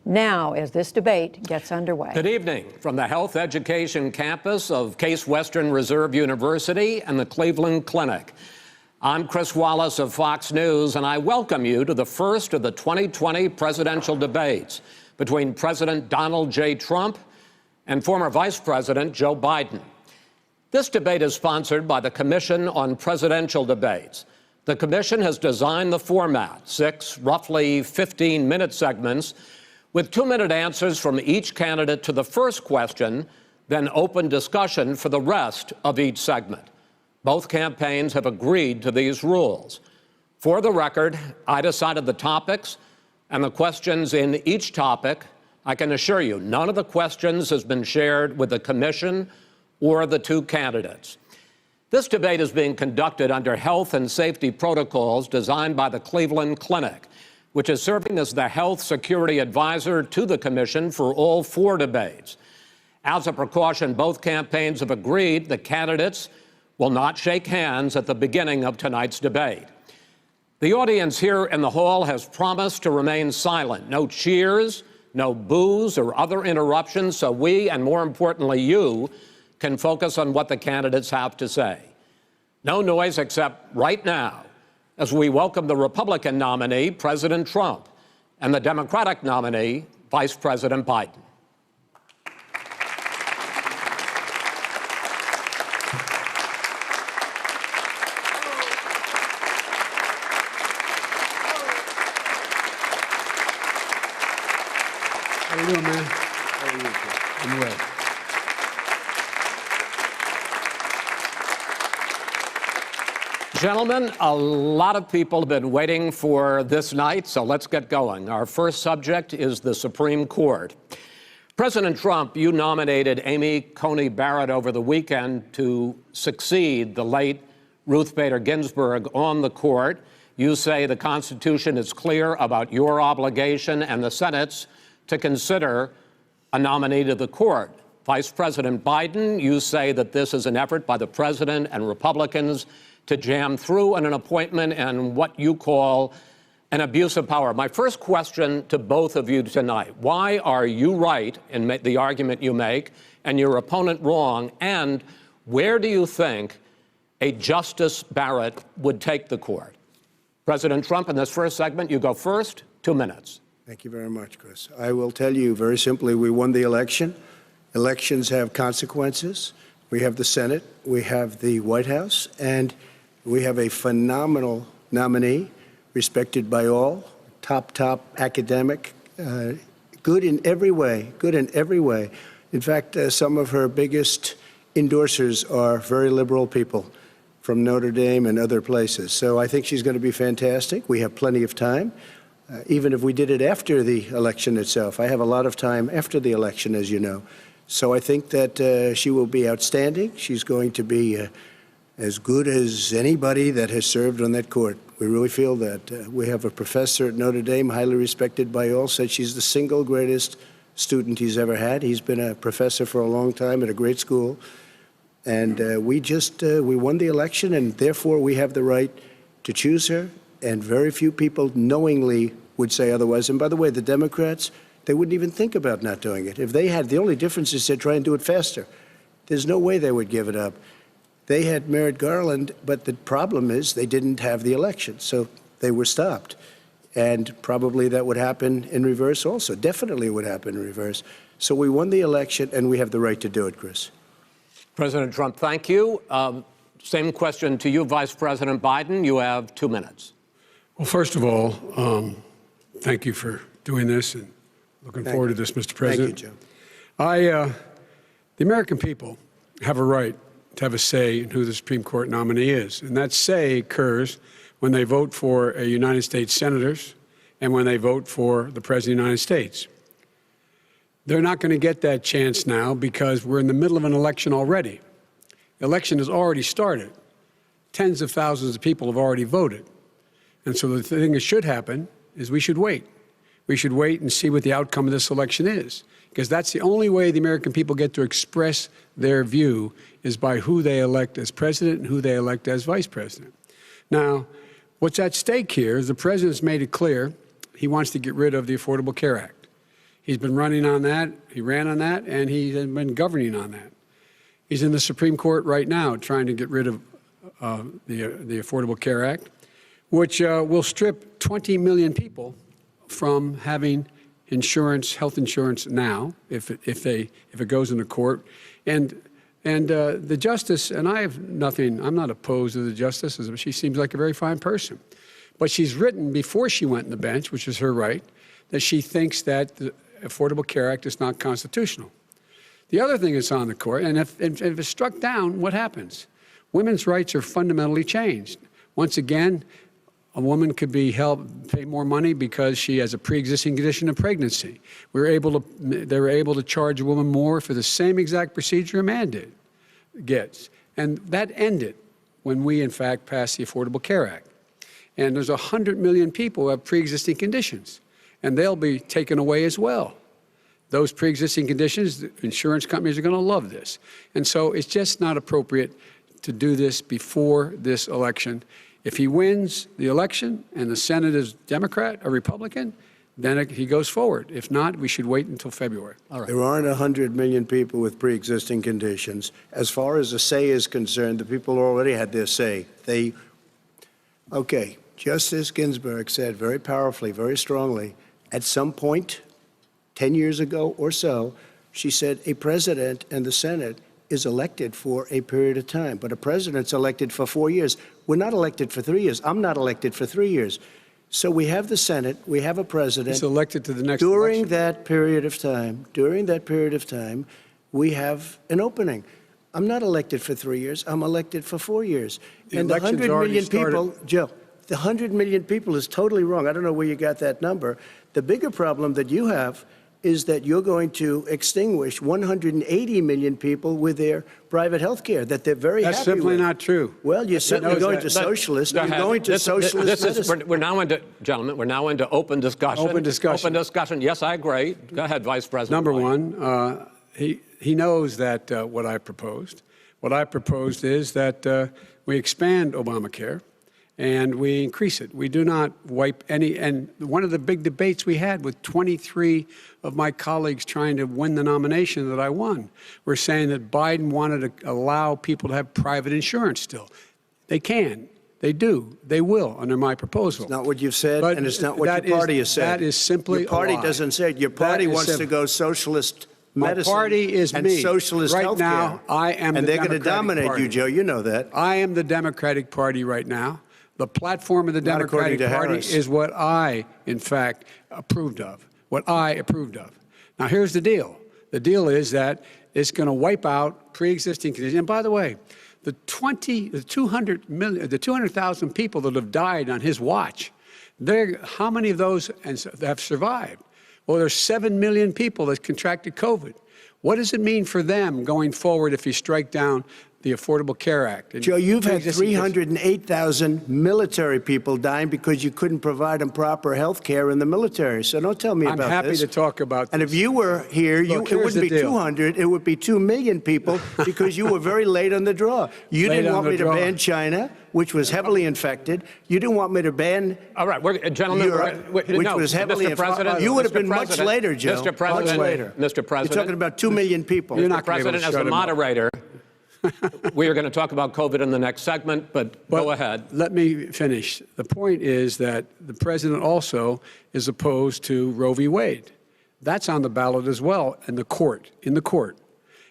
now as this debate gets underway. Good evening from the Health Education campus of Case Western Reserve University and the Cleveland Clinic. I'm Chris Wallace of Fox News, and I welcome you to the first of the 2020 presidential debates between President Donald J. Trump and former Vice President Joe Biden. This debate is sponsored by the Commission on Presidential Debates. The commission has designed the format, 6 roughly 15-minute segments, with 2-minute answers from each candidate to the first question, then open discussion for the rest of each segment. Both campaigns have agreed to these rules. For the record, I decided the topics and the questions in each topic. I can assure you, none of the questions has been shared with the commission or the two candidates. This debate is being conducted under health and safety protocols designed by the Cleveland Clinic, which is serving as the health security advisor to the commission for all 4 debates. As a precaution, both campaigns have agreed the candidates will not shake hands at the beginning of tonight's debate. The audience here in the hall has promised to remain silent. No cheers, no boos or other interruptions, so we, and more importantly you, can focus on what the candidates have to say. No noise except right now, as we welcome the Republican nominee, President Trump, and the Democratic nominee, Vice President Biden. How you doing, man? How are you? I'm well. Gentlemen, a lot of people have been waiting for this night, so let's get going. Our first subject is the Supreme Court. President Trump, you nominated Amy Coney Barrett over the weekend to succeed the late Ruth Bader Ginsburg on the court. You say the Constitution is clear about your obligation and the Senate's to consider a nominee to the court. Vice President Biden, you say that this is an effort by the president and Republicans to jam through an appointment and what you call an abuse of power. My first question to both of you tonight: why are you right in the argument you make and your opponent wrong? And where do you think a Justice Barrett would take the court? President Trump, in this first segment, you go first, 2 minutes. Thank you very much, Chris. I will tell you very simply, we won the election. Elections have consequences. We have the Senate, we have the White House, and we have a phenomenal nominee, respected by all, top academic, good in every way, In fact, some of her biggest endorsers are very liberal people from Notre Dame and other places. So I think she's going to be fantastic. We have plenty of time, even if we did it after the election itself. I have a lot of time after the election, as you know. So I think that she will be outstanding. She's going to be as good as anybody that has served on that court. We really feel that. We have a professor at Notre Dame, highly respected by all, said she's the single greatest student he's ever had. He's been a professor for a long time at a great school. And we won the election, and therefore we have the right to choose her. And very few people knowingly would say otherwise. And by the way, the Democrats, they wouldn't even think about not doing it. If they had, the only difference is they'd try and do it faster. There's no way they would give it up. They had Merrick Garland, but the problem is they didn't have the election, so they were stopped. And probably that would happen in reverse also. Definitely would happen in reverse. So we won the election, and we have the right to do it, Chris. President Trump, thank you. Same question to you, Vice President Biden. You have 2 minutes. Well, first of all, thank you for doing this, and looking forward to this, Mr. President. Thank you, Joe. The American people have a right to have a say in who the Supreme Court nominee is. And that say occurs when they vote for United States senators and when they vote for the President of the United States. They're not going to get that chance now because we're in the middle of an election already. The election has already started. Tens of thousands of people have already voted. And so the thing that should happen is we should wait. We should wait and see what the outcome of this election is, because that's the only way the American people get to express their view is by who they elect as president and who they elect as vice president. Now, what's at stake here is the president's made it clear he wants to get rid of the Affordable Care Act. He's been running on that. He ran on that, and he's been governing on that. He's in the Supreme Court right now trying to get rid of the Affordable Care Act, which will strip 20 million people from having insurance, health insurance now, if it goes into court. And the justice, and I have nothing, I'm not opposed to the justice. She seems like a very fine person. But she's written before she went on the bench, which is her right, that she thinks that the Affordable Care Act is not constitutional. The other thing that's on the court, and if it's struck down, what happens? Women's rights are fundamentally changed. Once again, a woman could be pay more money because she has a pre-existing condition of pregnancy. They were able to charge a woman more for the same exact procedure a man gets. And that ended when we, in fact, passed the Affordable Care Act. And there's 100 million people who have pre-existing conditions, and they'll be taken away as well. Those pre-existing conditions, the insurance companies are going to love this. And so it's just not appropriate to do this before this election. If he wins the election and the Senate is Democrat or Republican, then he goes forward. If not, we should wait until February. All right. There aren't 100 million people with pre-existing conditions. As far as the say is concerned, the people already had their say. Okay, Justice Ginsburg said very powerfully, very strongly, at some point, 10 years ago or so, she said a president and the Senate is elected for a period of time, but a president's elected for 4 years. We're not elected for 3 years. I'm not elected for 3 years. So we have the Senate, we have a president. He's elected to the next during election. that period of time, we have an opening. I'm not elected for 3 years. I'm elected for 4 years. And the 100 million people, Joe, the 100 million people is totally wrong. I don't know where you got that number. The bigger problem that you have is that you're going to extinguish 180 million people with their private health care that they're very happy with. That's simply not true. Well, you're certainly going to socialist. You're going to socialist medicine. We're now into, gentlemen, we're now into open discussion. Open discussion. Open discussion. Yes, I agree. Go ahead, Vice President. Number one, he knows that what I proposed. What I proposed is that we expand Obamacare and we increase it. We do not wipe any. And one of the big debates we had with 23 of my colleagues trying to win the nomination that I won were saying that Biden wanted to allow people to have private insurance still. They can. They do. They will under my proposal. It's not what you've said, But and it's not what your party has said. That is simply your party a lie. doesn't say it. Your party wants to go socialist medicine. My party is and me. socialist right healthcare. now, I am and the they're going to Democratic dominate Party. you, Joe. You know that. I am the Democratic Party right now. The platform of the Not according Democratic to Party Harris. is what I, in fact, approved of. What I approved of. Now, here's the deal. The deal is that it's going to wipe out pre-existing conditions. And by the way, the 200,000 people that have died on his watch, how many of those have survived? Well, there's 7 million people that contracted COVID. What does it mean for them going forward if you strike down the Affordable Care Act? Joe, you've had 308,000 military people dying because you couldn't provide them proper health care in the military. So don't tell me about this. I'm happy to talk about this. And if you were here, Look, it wouldn't be deal. 200, it would be 2 million people because you were very late on the draw. You Late didn't on want the me to draw. ban China, which was heavily infected. You didn't want me to ban All right, gentlemen, Europe, which no, was heavily Mr. President, You would have Mr. been much President, later, Joe. Mr. President, much later. Mr. President, You're talking about 2 million people. You're Mr. not gonna be able to President, as shut a him up. moderator, we are going to talk about COVID in the next segment, but go ahead. Let me finish. The point is that the president also is opposed to Roe v. Wade. That's on the ballot as well in the court.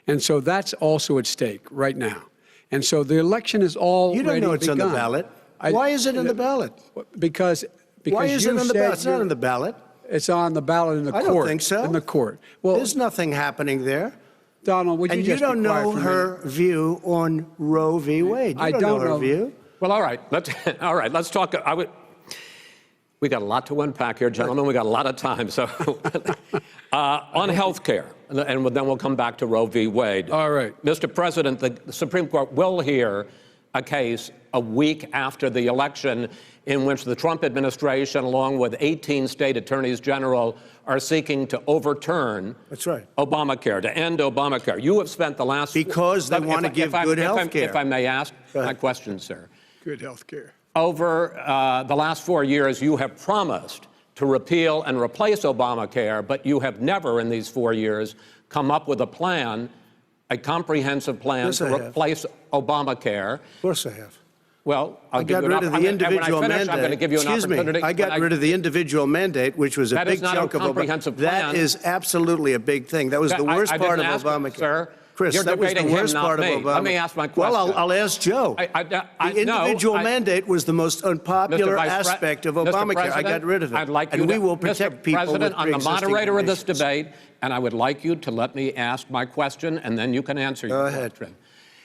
And so that's also at stake right now. And so the election is already You don't know it's begun. on the ballot. Why is it on the ballot? Because Why is it you on the said ballot? It's not on the ballot. It's on the ballot in the I court. don't think so. In the court. Well, There's nothing happening there. Donald, would you And just you don't be quiet know for a her minute? view on Roe v. Wade. You I don't don't know her know. view. Well, all right. Let's talk. We got a lot to unpack here, gentlemen. We got a lot of time. So on health care, and then we'll come back to Roe v. Wade. All right. Mr. President, the Supreme Court will hear a case a week after the election in which the Trump administration, along with 18 state attorneys general, are seeking to overturn That's right. Obamacare, to end Obamacare. You have spent the last... Because they want to give good health care. If I may ask my question, sir. Good health care. Over the last 4 years, you have promised to repeal and replace Obamacare, but you have never in these 4 years come up with a plan, a comprehensive plan Yes, to I have. replace Obamacare. Of course I have. Well, I got rid of the individual mandate. I'm going to give you an Excuse opportunity. me. I got rid of the individual mandate, which was a That big is not a chunk of comprehensive That plan. is absolutely a big thing. That was the worst I part of didn't ask you, Obamacare. sir. Chris, You're that was the debating him, worst not part of me. Obamacare. Let me ask my Well, question. I'll ask Joe. The individual mandate was the most unpopular Mr. Vice Pre- aspect of Mr. Obamacare. I President, got rid of it. I'd like and you we to, will protect Mr. people President, with I'm the pre-existing moderator of this conditions. debate, and I would like you to let me ask my question, and then you can answer your ahead. question.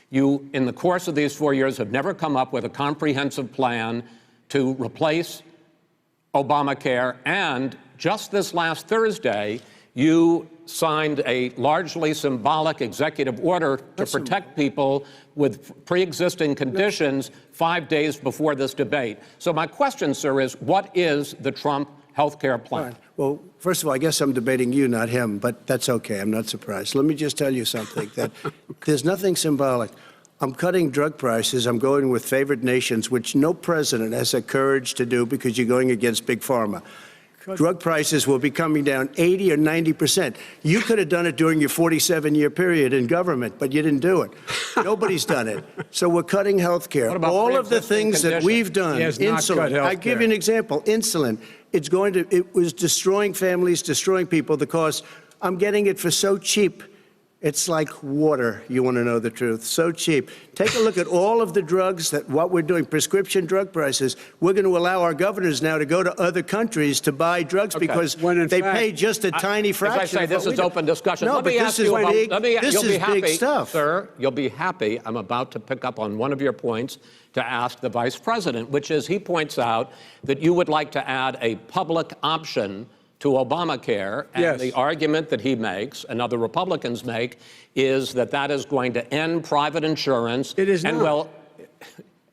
You, in the course of these 4 years, have never come up with a comprehensive plan to replace Obamacare, and just this last Thursday, you signed a largely symbolic executive order to protect people with pre-existing conditions 5 days before this debate. So my question, sir, is what is the Trump health care plan? Fine. Well, first of all, I guess I'm debating you, not him, but that's okay. I'm not surprised. Let me just tell you something, that there's nothing symbolic. I'm cutting drug prices. I'm going with favored nations, which no president has the courage to do because you're going against Big Pharma. Drug prices will be coming down 80 or 90%. You could have done it during your 47-year period in government, but you didn't do it. Nobody's done it. So we're cutting health care. What about all of the pre-existing things that conditions? we've done, He has not cut insulin. health I give care. you an example. Insulin. It was destroying families, destroying people. The cost. I'm getting it for so cheap. It's like water, you want to know the truth. So cheap. Take a look at all of the drugs what we're doing, prescription drug prices. We're going to allow our governors now to go to other countries to buy drugs because When in they fact- pay just a tiny fraction. As I say, of this what is we do. open discussion. No, Let but me this ask is you about, big, you'll this be is happy, big stuff. sir, you'll be happy. I'm about to pick up on one of your points to ask the Vice President, which is he points out that you would like to add a public option to Obamacare, and Yes. the argument that he makes and other Republicans make is that that is going to end private insurance. It is and not. Well,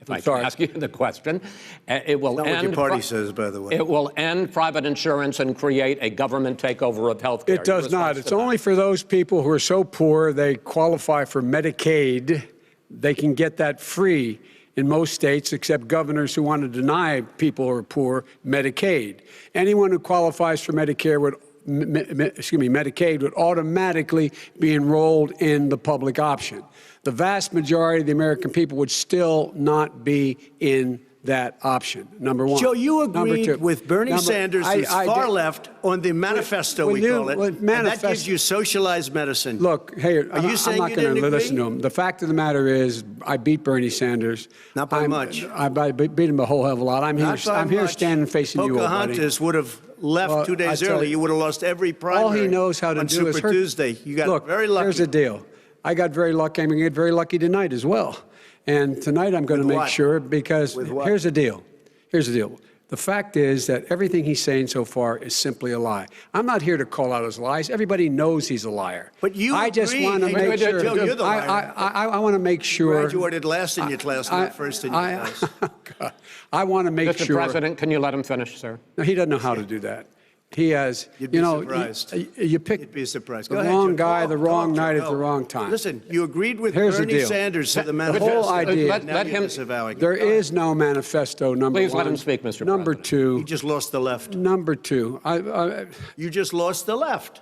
if I can sorry. ask you the question, it will Not what end. your party says, by the way. It will end private insurance and create a government takeover of health care. It does not. It's only for those people who are so poor they qualify for Medicaid. They can get that free in most states, except governors who want to deny people who are poor Medicaid. Anyone who qualifies for Medicare would, Medicaid would automatically be enrolled in the public option. The vast majority of the American people would still not be in that option, number one. Joe, you Number agreed two. with Bernie Number- Sanders, who's I far did- left, on the manifesto, When we you- call it. when And that manifest- gives you socialized medicine. Look, hey, Are you saying I'm not you going to didn't listen agree? to him. The fact of the matter is, I beat Bernie Sanders. Not by much. I beat him a whole hell of a lot. I'm Not by here much. standing facing you, old buddy. Pocahontas would have left Well, 2 days I tell early. you, You would have lost every primary. All he knows how to on do Super is hurt. Tuesday. You got Look, very lucky. here's the deal. I got very lucky. I'm going to get very lucky tonight as well. And tonight I'm going to With make what? sure, because With what? here's the deal. Here's the deal. The fact is that everything he's saying so far is simply a lie. I'm not here to call out his lies. Everybody knows he's a liar. But you I just agreed. want to Hey, make wait, sure. Joe, you're the liar. I want to make sure. Graduated last in your class, not first in your class. I want to make Mr. sure. President, can you let him finish, sir? No, he doesn't know how to do that. He has, You'd be you know, surprised. you pick You'd be surprised. the Go ahead, wrong Joe. guy, Go. the wrong Go, night Joe. at the wrong time. Listen, you agreed with Here's the Bernie deal. Sanders to the The manifesto. whole idea. Let Now you're him- disavowing it. There Go ahead. is no manifesto, number Please one. let him speak, Mr. Number President. You two. just lost the left. Number two. You just lost the left.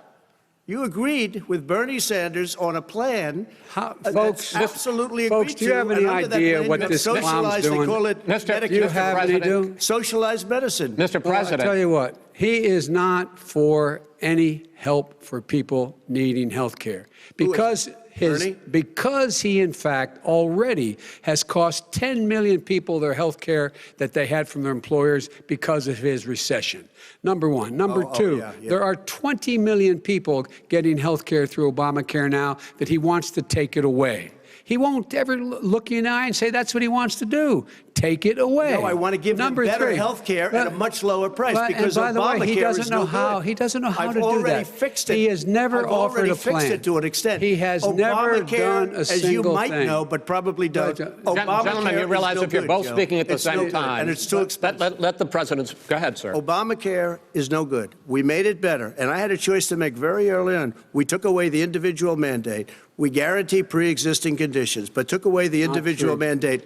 You agreed with Bernie Sanders on a plan Folks, that's absolutely agreed folks, do you have to, any and under that idea plan, what you have this clown's socialized, doing? They call it Mr. Medicare. Do you Mr. have any President. do? Socialized medicine. Mr. Well, I President, tell you what, he is not for any help for people needing health care because Bernie? because he in fact already has cost 10 million people their health care that they had from their employers because of his recession. Number one. Number two, yeah. there are 20 million people getting health care through Obamacare now that he wants to take it away. He won't ever look you in the eye and say that's what he wants to do. Take it away. No, I want to give them Number better three. health care at a much lower price because and by the way, he Obamacare doesn't is know no how. good. He doesn't know how I've to do that. already fixed it. He has never I've offered already a plan. fixed it to an extent. He has never Obamacare, done a as you single might thing. know, but probably don't. Obamacare gentlemen, you is realize no if you're good, both Joe. speaking at the It's no same good, time, and it's too expensive. let the president go ahead, sir. Obamacare is no good. We made it better, and I had a choice to make very early on. We took away the individual mandate. We guarantee pre-existing conditions, but took away the individual true. mandate.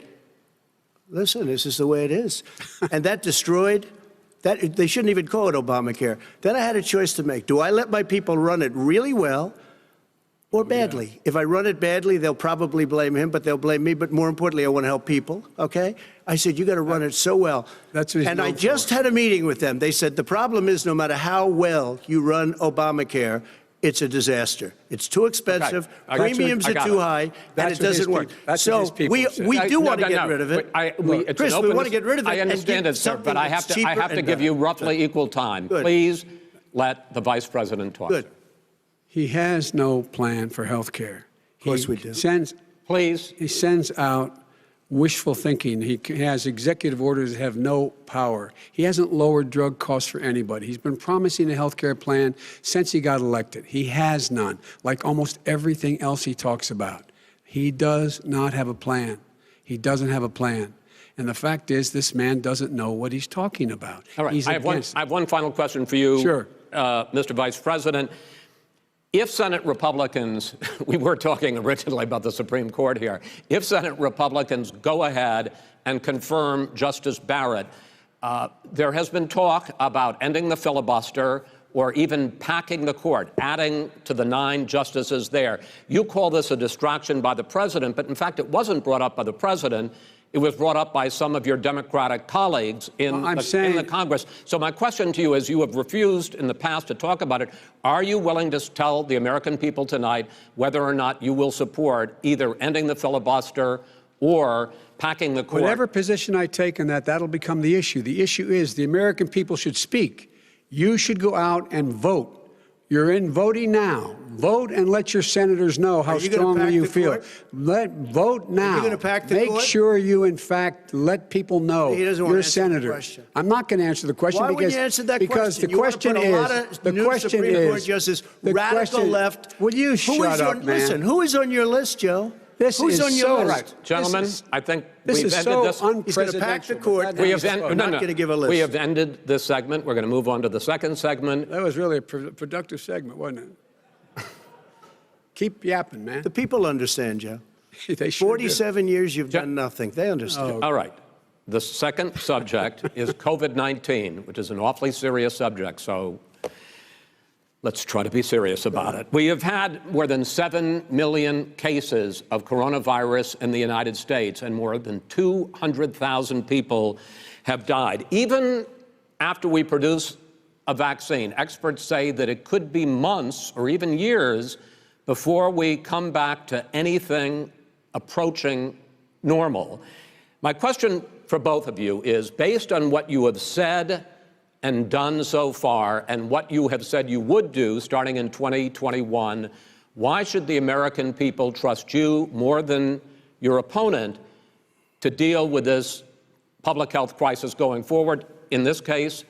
Listen, this is the way it is. And that destroyed They shouldn't even call it Obamacare. Then I had a choice to make. Do I let my people run it really well or badly? Yeah. If I run it badly, they'll probably blame him, but they'll blame me. But more importantly, I want to help people, okay? I said, you got to run it so well. That's what he's and known I just had a meeting with them. They said, the problem is no matter how well you run Obamacare, it's a disaster. It's too expensive. Okay. Premiums are too high, and it doesn't work. So we do want to get rid of it. Chris, we want to get rid of it. I understand it, sir, but I have to give you roughly equal time. Good. Please let the Vice President talk. Good. He has no plan for health care. Of course we do. He sends out wishful thinking. He has executive orders that have no power. He hasn't lowered drug costs for anybody. He's been promising a health care plan since he got elected. He has none, like almost everything else he talks about. He does not have a plan. He doesn't have a plan. And the fact is, this man doesn't know what he's talking about. All right. I have one final question for you, sure. Mr. Vice President. If Senate Republicans, we were talking originally about the Supreme Court here, if Senate Republicans go ahead and confirm Justice Barrett, there has been talk about ending the filibuster or even packing the court, adding to the 9 justices there. You call this a distraction by the president, but in fact it wasn't brought up by the president. It was brought up by some of your Democratic colleagues in the Congress. So my question to you is, you have refused in the past to talk about it. Are you willing to tell the American people tonight whether or not you will support either ending the filibuster or packing the court? Whatever position I take on that, that'll become the issue. The issue is the American people should speak. You should go out and vote. You're in voting now. Vote and let your senators know how strongly you feel. Vote now. Are you going to pack the Make court? sure you, in fact, let people know He doesn't want you're a to answer senator. the question. I'm not going to answer the question Why because wouldn't you answer that because question? the question You want to put a lot of new Supreme Court justices, radical left. Will you shut up, man? Listen, who is on your list, Joe? Who's on your list? Right, gentlemen, I think this we've is ended so this. He's going to pack the court. We have I'm not going to give a list. We have ended this segment. We're going to move on to the second segment. That was really a productive segment, wasn't it? Keep yapping, man. The people understand, Joe. They sure 47 years you've done nothing. They understand. All right. The second subject is COVID-19, which is an awfully serious subject, so let's try to be serious about it. We have had more than 7 million cases of coronavirus in the United States, and more than 200,000 people have died. Even after we produce a vaccine, experts say that it could be months or even years before we come back to anything approaching normal. My question for both of you is, based on what you have said and done so far and what you have said you would do starting in 2021, why should the American people trust you more than your opponent to deal with this public health crisis going forward? In this case,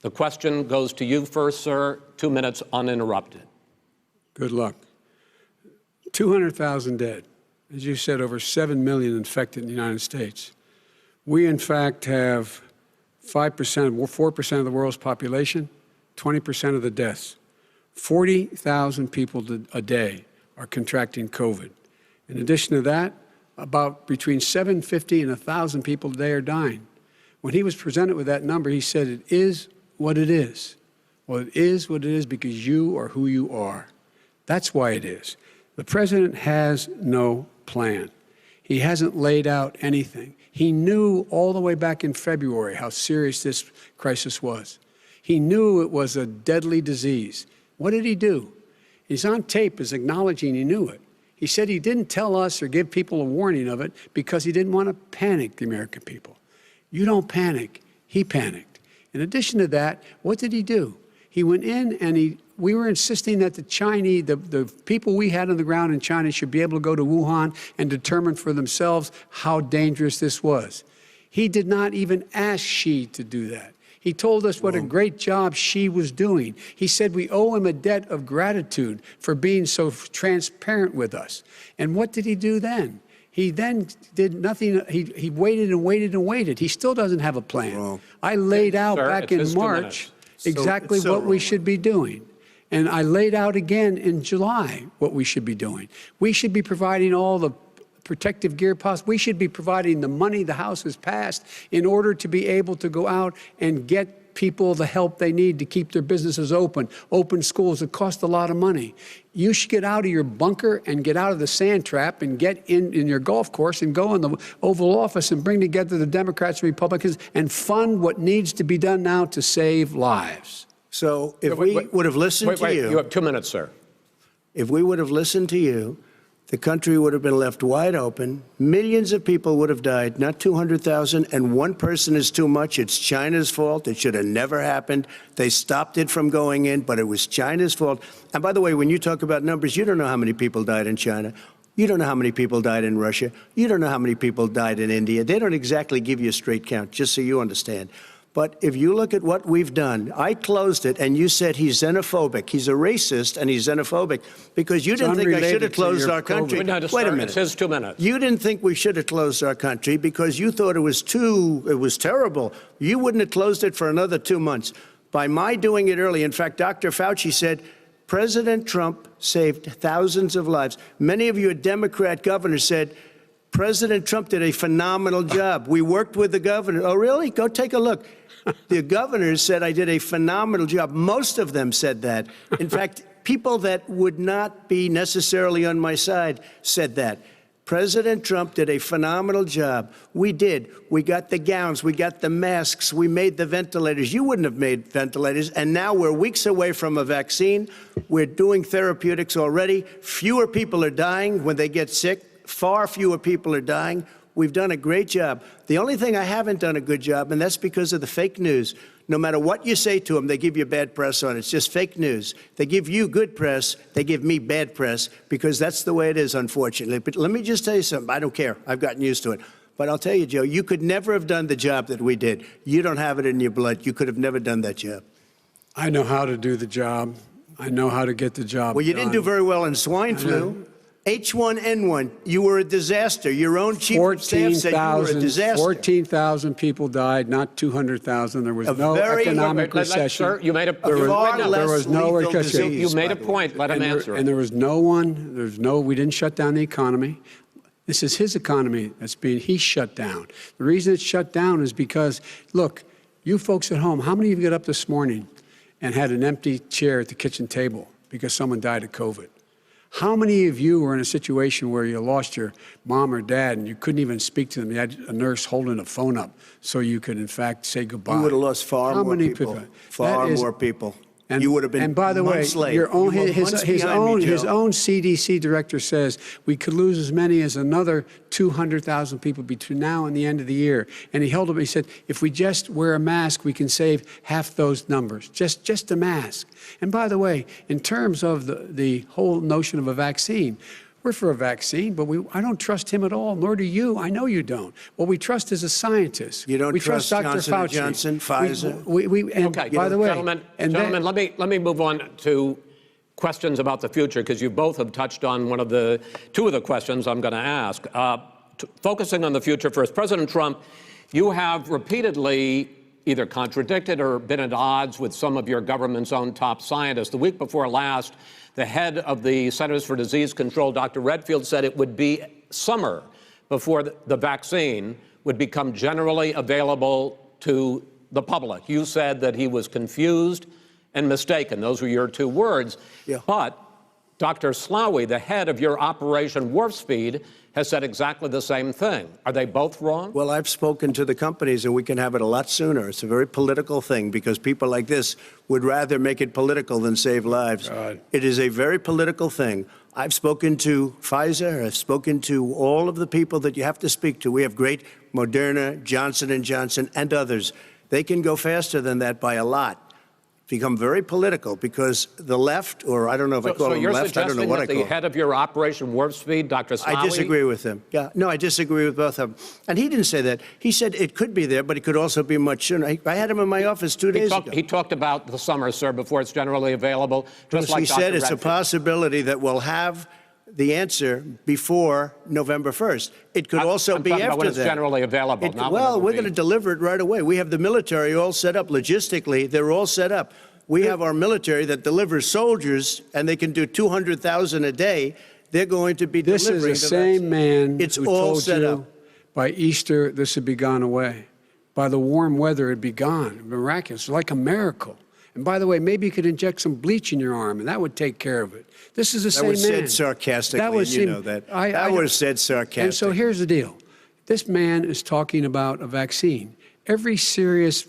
the question goes to you first, sir. 2 minutes uninterrupted. Good luck. 200,000 dead. As you said, over 7 million infected in the United States. We, in fact, have 4% of the world's population, 20% of the deaths. 40,000 people a day are contracting COVID. In addition to that, about between 750 and 1,000 people a day are dying. When he was presented with that number, he said, it is what it is. Well, it is what it is because you are who you are. That's why it is. The president has no plan. He hasn't laid out anything. He knew all the way back in February how serious this crisis was. He knew it was a deadly disease. What did he do? He's on tape as acknowledging he knew it. He said he didn't tell us or give people a warning of it because he didn't want to panic the American people. You don't panic. He panicked. In addition to that, what did he do? He went in and we were insisting that the people we had on the ground in China should be able to go to Wuhan and determine for themselves how dangerous this was. He did not even ask Xi to do that. He told us what a great job Xi was doing. He said we owe him a debt of gratitude for being so transparent with us. And what did he do then? He then did nothing. He waited and waited and waited. He still doesn't have a plan. Wrong. I laid out Sir, back in March exactly so what we wrong. should be doing. And I laid out again in July what we should be doing. We should be providing all the protective gear possible. We should be providing the money the House has passed in order to be able to go out and get people the help they need to keep their businesses open schools. It costs a lot of money. You should get out of your bunker and get out of the sand trap and get in your golf course and go in the Oval Office and bring together the Democrats and Republicans and fund what needs to be done now to save lives. So if we would have listened to you. You have 2 minutes, sir. If we would have listened to you, the country would have been left wide open. Millions of people would have died, not 200,000, and one person is too much. It's China's fault. It should have never happened. They stopped it from going in, but it was China's fault. And by the way, when you talk about numbers, you don't know how many people died in China. You don't know how many people died in Russia. You don't know how many people died in India. They don't exactly give you a straight count, just so you understand. But if you look at what we've done, I closed it, and you said he's xenophobic. He's a racist, and he's xenophobic because you didn't think I should have closed our country. Wait a minute. It says 2 minutes. You didn't think we should have closed our country because you thought it was terrible. You wouldn't have closed it for another 2 months. By my doing it early, in fact, Dr. Fauci said, President Trump saved thousands of lives. Many of your Democrat governors said, President Trump did a phenomenal job. We worked with the governor. Oh, really? Go take a look. The governors said I did a phenomenal job. Most of them said that. In fact, people that would not be necessarily on my side said that. President Trump did a phenomenal job. We did. We got the gowns. We got the masks. We made the ventilators. You wouldn't have made ventilators. And now we're weeks away from a vaccine. We're doing therapeutics already. Fewer people are dying when they get sick. Far fewer people are dying. We've done a great job. The only thing I haven't done a good job, and that's because of the fake news. No matter what you say to them, they give you bad press on it. It's just fake news. They give you good press. They give me bad press because that's the way it is, unfortunately. But let me just tell you something. I don't care. I've gotten used to it. But I'll tell you, Joe, you could never have done the job that we did. You don't have it in your blood. You could have never done that job. I know how to do the job. I know how to get the job Well, you didn't do very well in swine flu. H1N1, you were a disaster. Your own chief of staff said you were a disaster. 14,000 people died, not 200,000. There was no economic recession. Sir, you made a There was no recession. You made a point. Let him answer. And there was we didn't shut down the economy. This is his economy he's shut down. The reason it's shut down is because, look, you folks at home, how many of you got up this morning and had an empty chair at the kitchen table because someone died of COVID? How many of you were in a situation where you lost your mom or dad and you couldn't even speak to them? You had a nurse holding a phone up so you could, in fact, say goodbye. You would have lost far more people. Far more people. And, you would have been and by the way, months late. his own CDC director says we could lose as many as another 200,000 people between now and the end of the year. And he held up. He said, if we just wear a mask, we can save half those numbers. Just a mask. And by the way, in terms of the whole notion of a vaccine, we're for a vaccine, but I don't trust him at all, nor do you. I know you don't. What we trust is a scientist. You don't we trust Dr. Johnson Fauci. & Johnson, Pfizer? Okay, by the way, gentlemen, let me move on to questions about the future, because you both have touched on two of the questions I'm going to ask. Focusing on the future first, President Trump, you have repeatedly either contradicted or been at odds with some of your government's own top scientists. The week before last, the head of the Centers for Disease Control, Dr. Redfield, said it would be summer before the vaccine would become generally available to the public. You said that he was confused and mistaken. Those were your two words. Yeah. But Dr. Slaoui, the head of your Operation Warp Speed, has said exactly the same thing. Are they both wrong? Well, I've spoken to the companies, and we can have it a lot sooner. It's a very political thing because people like this would rather make it political than save lives. God. It is a very political thing. I've spoken to Pfizer. I've spoken to all of the people that you have to speak to. We have great Moderna, Johnson & Johnson, and others. They can go faster than that by a lot. Become very political because the left, or I don't know if I call them left, I don't know what I call them. So you're suggesting that the head of your Operation Warp Speed, Dr. Slaoui? I disagree with him. Yeah, no, I disagree with both of them. And he didn't say that. He said it could be there, but it could also be much sooner. I had him in my office 2 days ago. He talked about the summer, sir, before it's generally available, just like He Dr. said it's a Redfield. possibility that we'll have the answer before November 1st. It could also be I'm talking after about when it's that. generally available. Not Well, when we're it going will to be. deliver it right away. We have the military all set up logistically. They're all set up. We have our military that delivers soldiers, and they can do 200,000 a day. They're going to be this delivering is the the same vaccine. man It's who all told set you up. by Easter this would be gone away. by the warm weather, it'd be gone. Miraculous, like a miracle. And by the way, maybe you could inject some bleach in your arm, and that would take care of it. This is the same man. That was said sarcastically, That was you know that. That was said sarcastically. And so here's the deal. This man is talking about a vaccine. Every serious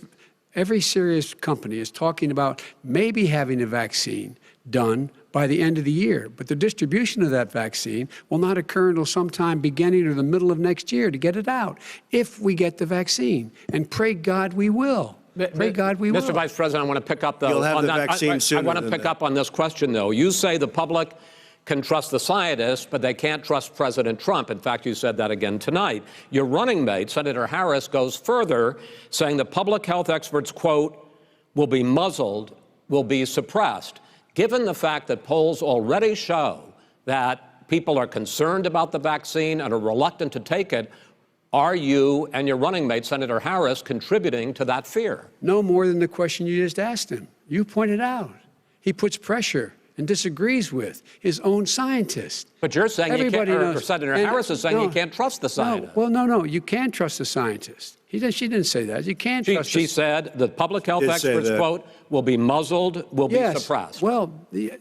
company is talking about maybe having a vaccine done by the end of the year. But the distribution of that vaccine will not occur until sometime beginning or the middle of next year to get it out, if we get the vaccine. And pray God we will. Pray God we will. Mr. Vice President, I want to pick up You'll have on the that. vaccine sooner I want to than pick that. up on this question, though. You say the public can trust the scientists, but they can't trust President Trump. In fact, you said that again tonight. Your running mate, Senator Harris, goes further, saying the public health experts, quote, will be muzzled, will be suppressed. Given the fact that polls already show that people are concerned about the vaccine and are reluctant to take it, are you and your running mate, Senator Harris, contributing to that fear? No more than the question you just asked him. You pointed out. He puts pressure and disagrees with his own scientists. But you're saying Everybody you can't, knows. or Senator And Harris is saying no, you can't trust the scientists. No, you can trust the scientists. She didn't say that. You can't trust She said the public health Did say experts, that. quote, will be muzzled, will be suppressed. Well,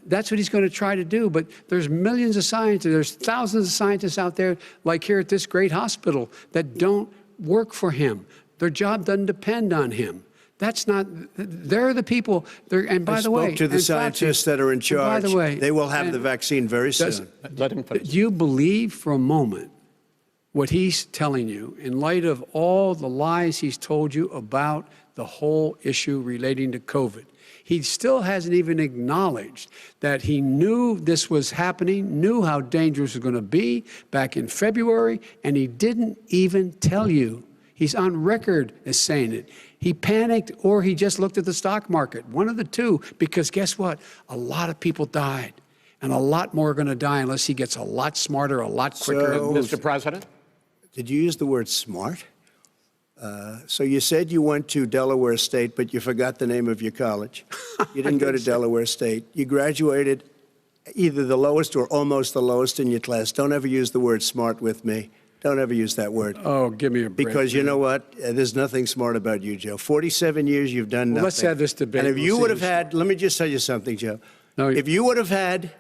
that's what he's going to try to do. But there's millions of scientists, there's thousands of scientists out there, like here at this great hospital, that don't work for him. Their job doesn't depend on him. That's not, they're the people, and by the way. I spoke to the scientists that are in charge. By the way. They will have the vaccine very soon. Let him finish. Do you believe for a moment what he's telling you in light of all the lies he's told you about the whole issue relating to COVID? He still hasn't even acknowledged that he knew this was happening, knew how dangerous it was going to be back in February, and he didn't even tell you. He's on record as saying it. He panicked or he just looked at the stock market, one of the two, because guess what? A lot of people died, and a lot more are going to die unless he gets a lot smarter, a lot quicker. Mr. President? Did you use the word smart? So you said you went to Delaware State, but you forgot the name of your college. You didn't go to Delaware State. You graduated either the lowest or almost the lowest in your class. Don't ever use the word smart with me. Don't ever use that word. Oh, give me a break. Because you know what? There's nothing smart about you, Joe. 47 years, you've done nothing. Well, let's have this debate. And if We'll you see would have who's had, let me just tell you something, Joe. No, if you would have had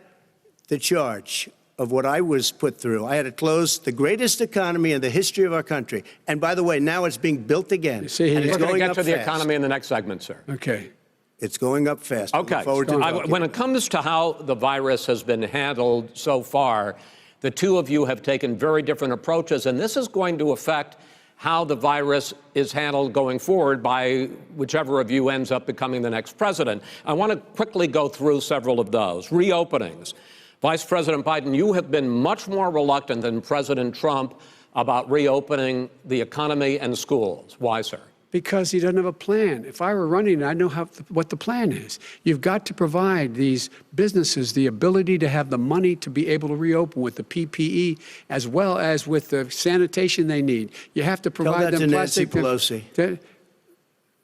the charge of what I was put through, I had to close the greatest economy in the history of our country. And by the way, now it's being built again. See, and it's We're going to going get up to the fast. economy in the next segment, sir. Okay. It's going up fast. Okay. Look forward to talking. When it comes to how the virus has been handled so far, the two of you have taken very different approaches, and this is going to affect how the virus is handled going forward by whichever of you ends up becoming the next president. I want to quickly go through several of those. Reopenings. Vice President Biden, you have been much more reluctant than President Trump about reopening the economy and schools. Why, sir? Because he doesn't have a plan. If I were running, I'd know what the plan is. You've got to provide these businesses the ability to have the money to be able to reopen with the PPE as well as with the sanitation they need. You have to provide that them to Nancy plastic. Pelosi.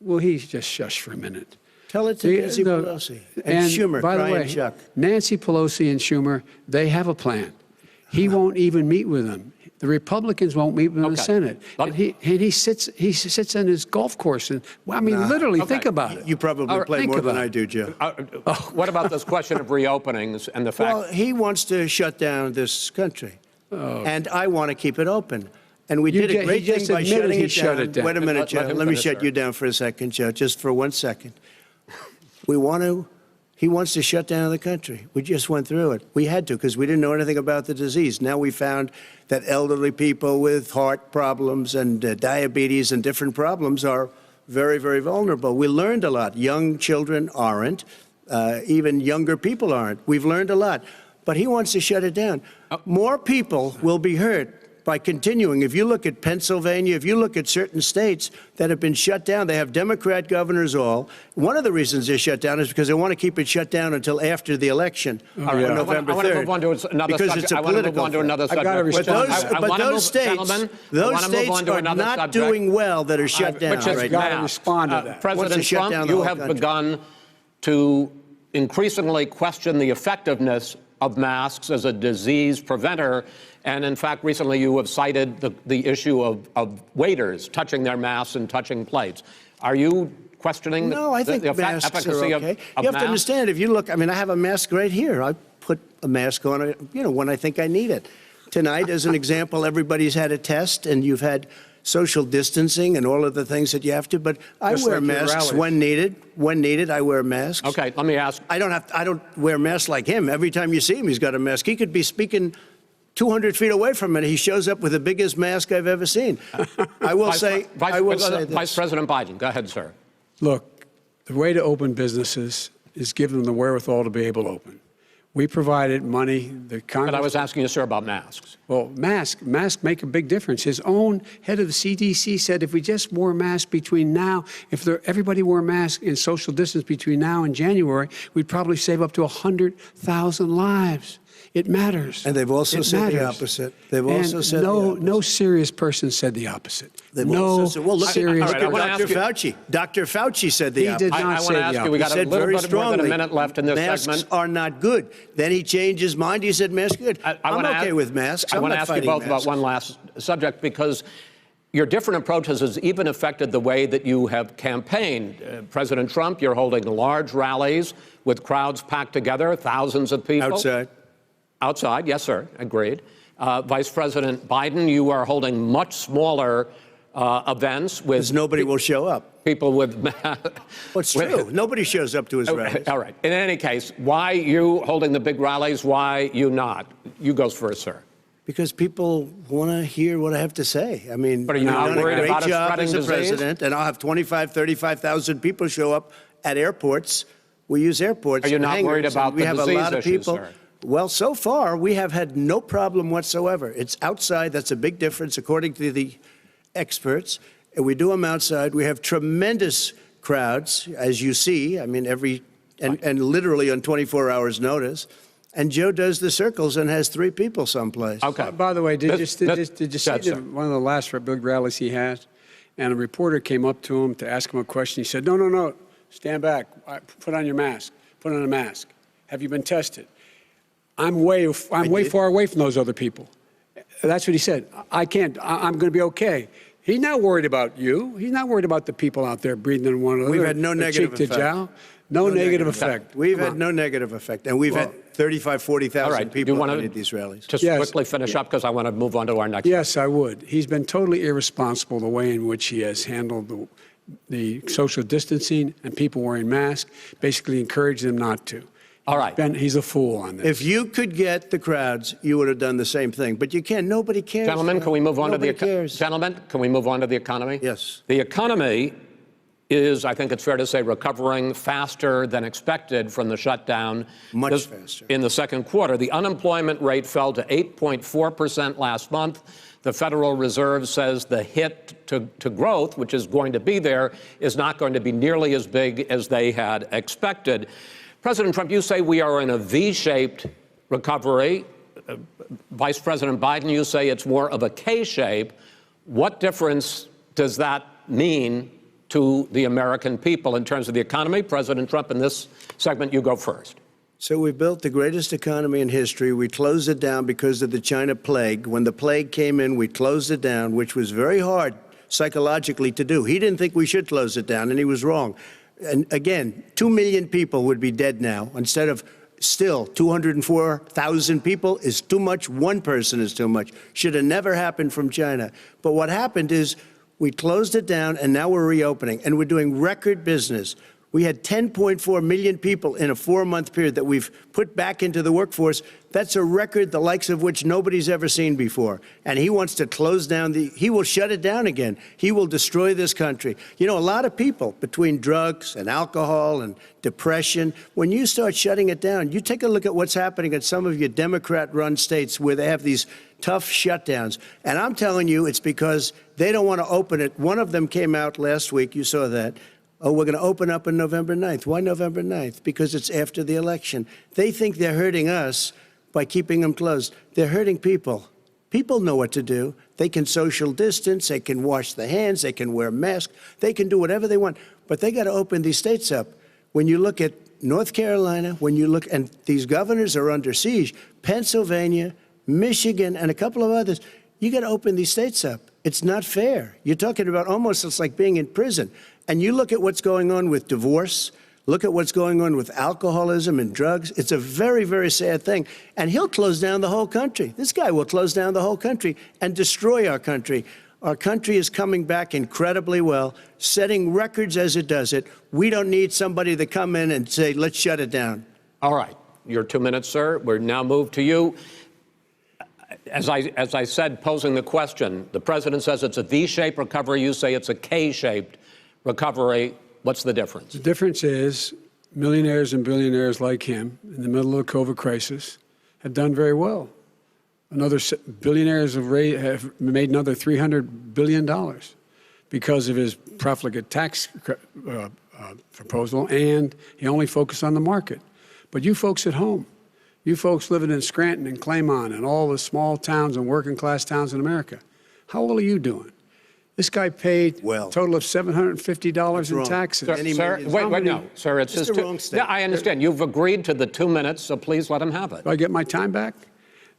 Well, he's just shush for a minute. Tell it to Nancy Pelosi. And Schumer, by the Brian way, Chuck. Nancy Pelosi and Schumer, they have a plan. He won't even meet with them. The Republicans won't meet with him in the Okay. Senate. But- And he sits on his golf course. And, well, I mean, literally, think about it. You probably play Think more than about I it. do, Joe. What about this question of reopenings and the fact Well, he wants to shut down this country, and I want to keep it open. And we did a great he thing just by admitted shutting he it shut down. it down. Wait a minute, Let Joe. him Let me finish, shut sir. you down for a second, Joe, just for 1 second. He wants to shut down the country. We just went through it. We had to because we didn't know anything about the disease. Now we found that elderly people with heart problems and diabetes and different problems are very, very vulnerable. We learned a lot. Young children aren't. Even younger people aren't. We've learned a lot. But he wants to shut it down. More people will be hurt by continuing. If you look at Pennsylvania, if you look at certain states that have been shut down, they have Democrat governors all. One of the reasons they're shut down is because they want to keep it shut down until after the election on November 3rd. I want to move on to another because subject. it's a I want to move political on to another I subject. gotta But respond. those states are not doing well that are shut down Which is right gotta now. respond to that. President Wants to shut Trump, down the you whole have country. begun to increasingly question the effectiveness of masks as a disease preventer. And in fact, recently you have cited the issue of waiters touching their masks and touching plates. Are you questioning No, I think the masks efficacy are okay. of You have masks? to understand, if you look, I mean, I have a mask right here. I put a mask on, when I think I need it. Tonight, as an example, everybody's had a test, and you've had social distancing and all of the things that you have to. But I Just wear like your masks rallies. when needed. When needed, I wear masks. Okay, let me ask. I don't wear masks like him. Every time you see him, he's got a mask. He could be speaking 200 feet away from it. He shows up with the biggest mask I've ever seen. I will say this. Vice President Biden, go ahead, sir. Look, the way to open businesses is give them the wherewithal to be able to open. We provided money. The Congress. But I was asking you, sir, about masks. Well, masks make a big difference. His own head of the CDC said if we just wore masks between now, everybody wore masks in social distance between now and January, we'd probably save up to 100,000 lives. It matters. And they've also It said the matters. opposite. They've also said the opposite. No serious person said the opposite. They've no also said, well, look serious all right, I at wanna Dr. ask you- Fauci. Dr. Fauci said the He opposite. did not I say want to the ask you, opposite. we He got a said little very bit more than a strongly, minute left in this masks segment. are not good. Then he changed his mind. He said masks are good. I'm wanna okay ask- with masks. I I'm want to not ask you fighting both about masks. one last subject, because your different approaches has even affected the way that you have campaigned. President Trump, you're holding large rallies with crowds packed together, thousands of people. Outside. Outside, yes, sir, agreed. Vice President Biden, you are holding much smaller events with Because nobody will show up. people with. Well, it's true. Nobody shows up to his rallies. All right. In any case, why you holding the big rallies? Why you not? You goes first, sir. Because people want to hear what I have to say. I mean, But are you I've not done a worried great about it job spreading as a disease? president, and I'll have 35,000 people show up at airports. We use airports. Are you and not worried hangars, about and we the have a disease lot of issues, people. sir? Well, so far we have had no problem whatsoever. It's outside. That's a big difference, according to the experts. And we do them outside. We have tremendous crowds, as you see. I mean, and literally on 24 hours' notice. And Joe does the circles and has 3 people someplace. Okay. By the way, did you see sir. one of the last big rallies he had? And a reporter came up to him to ask him a question. He said, no, stand back. Put on your mask. Put on a mask. Have you been tested? I'm way far away from those other people. That's what he said. I can't. I'm going to be okay. He's not worried about you. He's not worried about the people out there breathing in one another. We've had no negative cheek to effect. jowl. No negative effect. We've Come had on. no negative effect. And we've had 35,000, 40,000 All right. people you want at these rallies. Just Yes. quickly finish up, because I want to move on to our next. Yes, I would. He's been totally irresponsible the way in which he has handled the social distancing and people wearing masks, basically encouraged them not to. All right. He's a fool on this. If you could get the crowds, you would have done the same thing. But you can't. Nobody cares. Gentlemen, can we move on Nobody to the cares. Gentlemen, can we move on to the economy? Yes. The economy is, I think it's fair to say, recovering faster than expected from the shutdown. Much faster. In the second quarter, the unemployment rate fell to 8.4% last month. The Federal Reserve says the hit to growth, which is going to be there, is not going to be nearly as big as they had expected. President Trump, you say we are in a V-shaped recovery. Vice President Biden, you say it's more of a K-shape. What difference does that mean to the American people in terms of the economy? President Trump, in this segment, you go first. So we built the greatest economy in history. We closed it down because of the China plague. When the plague came in, we closed it down, which was very hard psychologically to do. He didn't think we should close it down, and he was wrong. And again, 2 million people would be dead now instead of still 204,000 people is too much. One person is too much. Should have never happened from China. But what happened is we closed it down, and now we're reopening, and we're doing record business. We had 10.4 million people in a 4-month period that we've put back into the workforce. That's a record the likes of which nobody's ever seen before. And he wants to close down he will shut it down again. He will destroy this country. You know, a lot of people, between drugs and alcohol and depression, when you start shutting it down, you take a look at what's happening in some of your Democrat-run states where they have these tough shutdowns. And I'm telling you, it's because they don't want to open it. One of them came out last week. You saw that. Oh, we're going to open up on November 9th. Why November 9th? Because it's after the election. They think they're hurting us by keeping them closed. They're hurting people. People know what to do. They can social distance. They can wash their hands. They can wear masks. They can do whatever they want. But they got to open these states up. When you look at North Carolina, when you look, and these governors are under siege, Pennsylvania, Michigan, and a couple of others, you got to open these states up. It's not fair. You're talking about almost, it's like being in prison. And you look at what's going on with divorce, look at what's going on with alcoholism and drugs. It's a very, very sad thing. And he'll close down the whole country. This guy will close down the whole country and destroy our country. Our country is coming back incredibly well, setting records as it does it. We don't need somebody to come in and say, let's shut it down. All right. Your 2 minutes, sir. We're now moved to you. As I said, posing the question, the president says it's a V-shaped recovery. You say it's a K-shaped recovery. What's the difference? The difference is millionaires and billionaires like him in the middle of the COVID crisis have done very well. Billionaires have made another $300 billion because of his profligate tax proposal, and he only focused on the market. But you folks at home, you folks living in Scranton and Claymont and all the small towns and working class towns in America, how well are you doing? This guy paid a total of $750 in taxes. Sir, wait, no, sir, it's just the wrong statement. Yeah, I understand. You've agreed to the 2 minutes, so please let him have it. Do I get my time back?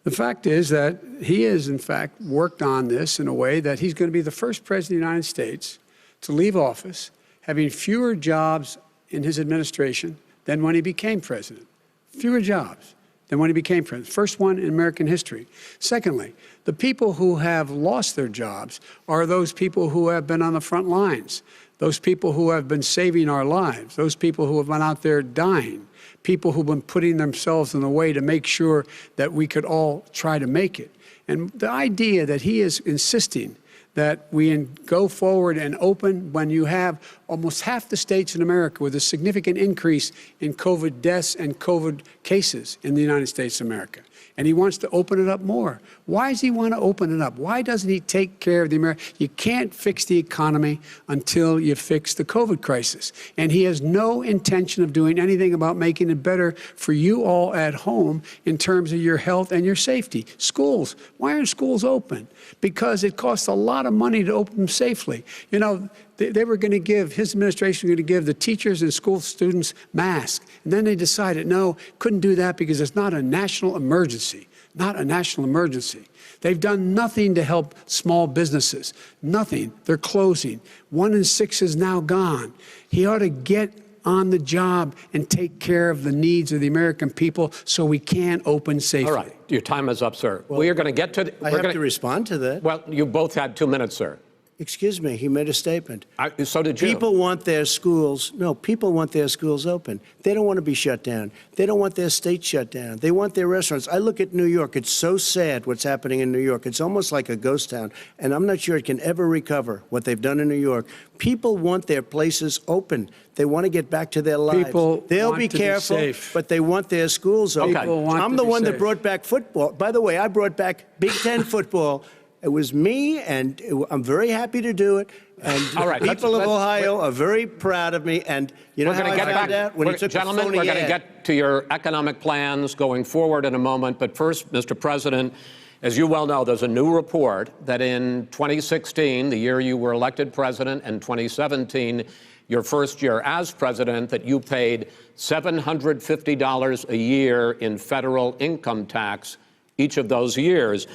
The fact is that he has, in fact, worked on this in a way that he's going to be the first president of the United States to leave office having fewer jobs in his administration than when he became president. Fewer jobs than when he became president. First one in American history. Secondly, the people who have lost their jobs are those people who have been on the front lines, those people who have been saving our lives, those people who have been out there dying, people who've been putting themselves in the way to make sure that we could all try to make it. And the idea that he is insisting that we go forward and open when you have almost half the states in America with a significant increase in COVID deaths and COVID cases in the United States of America. And he wants to open it up more. Why does he want to open it up? Why doesn't he take care of the American? You can't fix the economy until you fix the COVID crisis. And he has no intention of doing anything about making it better for you all at home in terms of your health and your safety. Schools. Why aren't schools open? Because it costs a lot of money to open them safely. You know, they were going to give, his administration was going to give the teachers and school students masks. And then they decided, no, couldn't do that because it's not a national emergency. Not a national emergency. They've done nothing to help small businesses. Nothing. They're closing. 1 in 6 is now gone. He ought to get on the job and take care of the needs of the American people so we can open safely. All right. Your time is up, sir. We are going to get to... I have to respond to that. Well, you both had 2 minutes, sir. Excuse me, he made a statement. So did you. People want their schools, people want their schools open. They don't want to be shut down. They don't want their state shut down. They want their restaurants. I look at New York. It's so sad what's happening in New York. It's almost like a ghost town, and I'm not sure it can ever recover what they've done in New York. People want their places open. They want to get back to their lives. They'll be careful, but they want their schools open. I'm the one that brought back football. By the way, I brought back Big Ten football. It was me, and I'm very happy to do it. And people of Ohio are very proud of me. And you know how I found out? When he took a phony ad. Gentlemen, we're going to get to your economic plans going forward in a moment. But first, Mr. President, as you well know, there's a new report that in 2016, the year you were elected president, and 2017, your first year as president, that you paid $750 a year in federal income tax each of those years.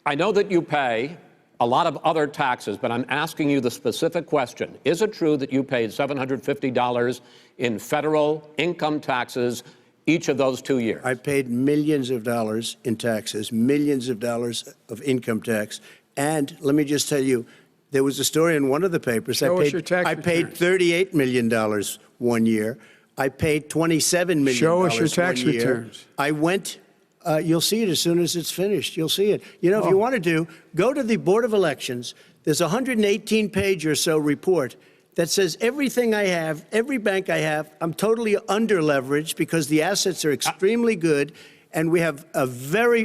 I know that you pay a lot of other taxes, but I'm asking you the specific question. Is it true that you paid $750 in federal income taxes each of those 2 years? I paid millions of dollars in taxes, millions of dollars of income tax. And let me just tell you, there was a story in one of the papers. I paid $38 million 1 year. I paid $27 million. Show us your tax returns. I went. You'll see it as soon as it's finished. You'll see it. You know, if you want to go to the Board of Elections. There's a 118-page or so report that says everything I have, every bank I have, I'm totally under-leveraged because the assets are extremely good, and we have a very,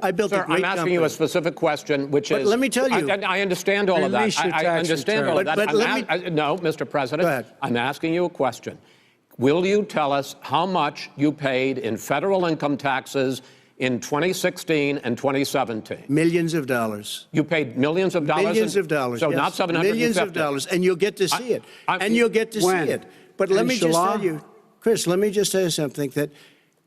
I built a great company. I'm asking you a specific question, which is... let me tell you. I understand all of that. I understand all of that. No, Mr. President. Go ahead. I'm asking you a question. Will you tell us how much you paid in federal income taxes in 2016 and 2017? Millions of dollars. You paid millions of dollars? Millions of dollars, So yes. not 750? Millions of dollars, and you'll get to see it. And you'll get to see it. But let me just tell you, Chris, let me just tell you something, that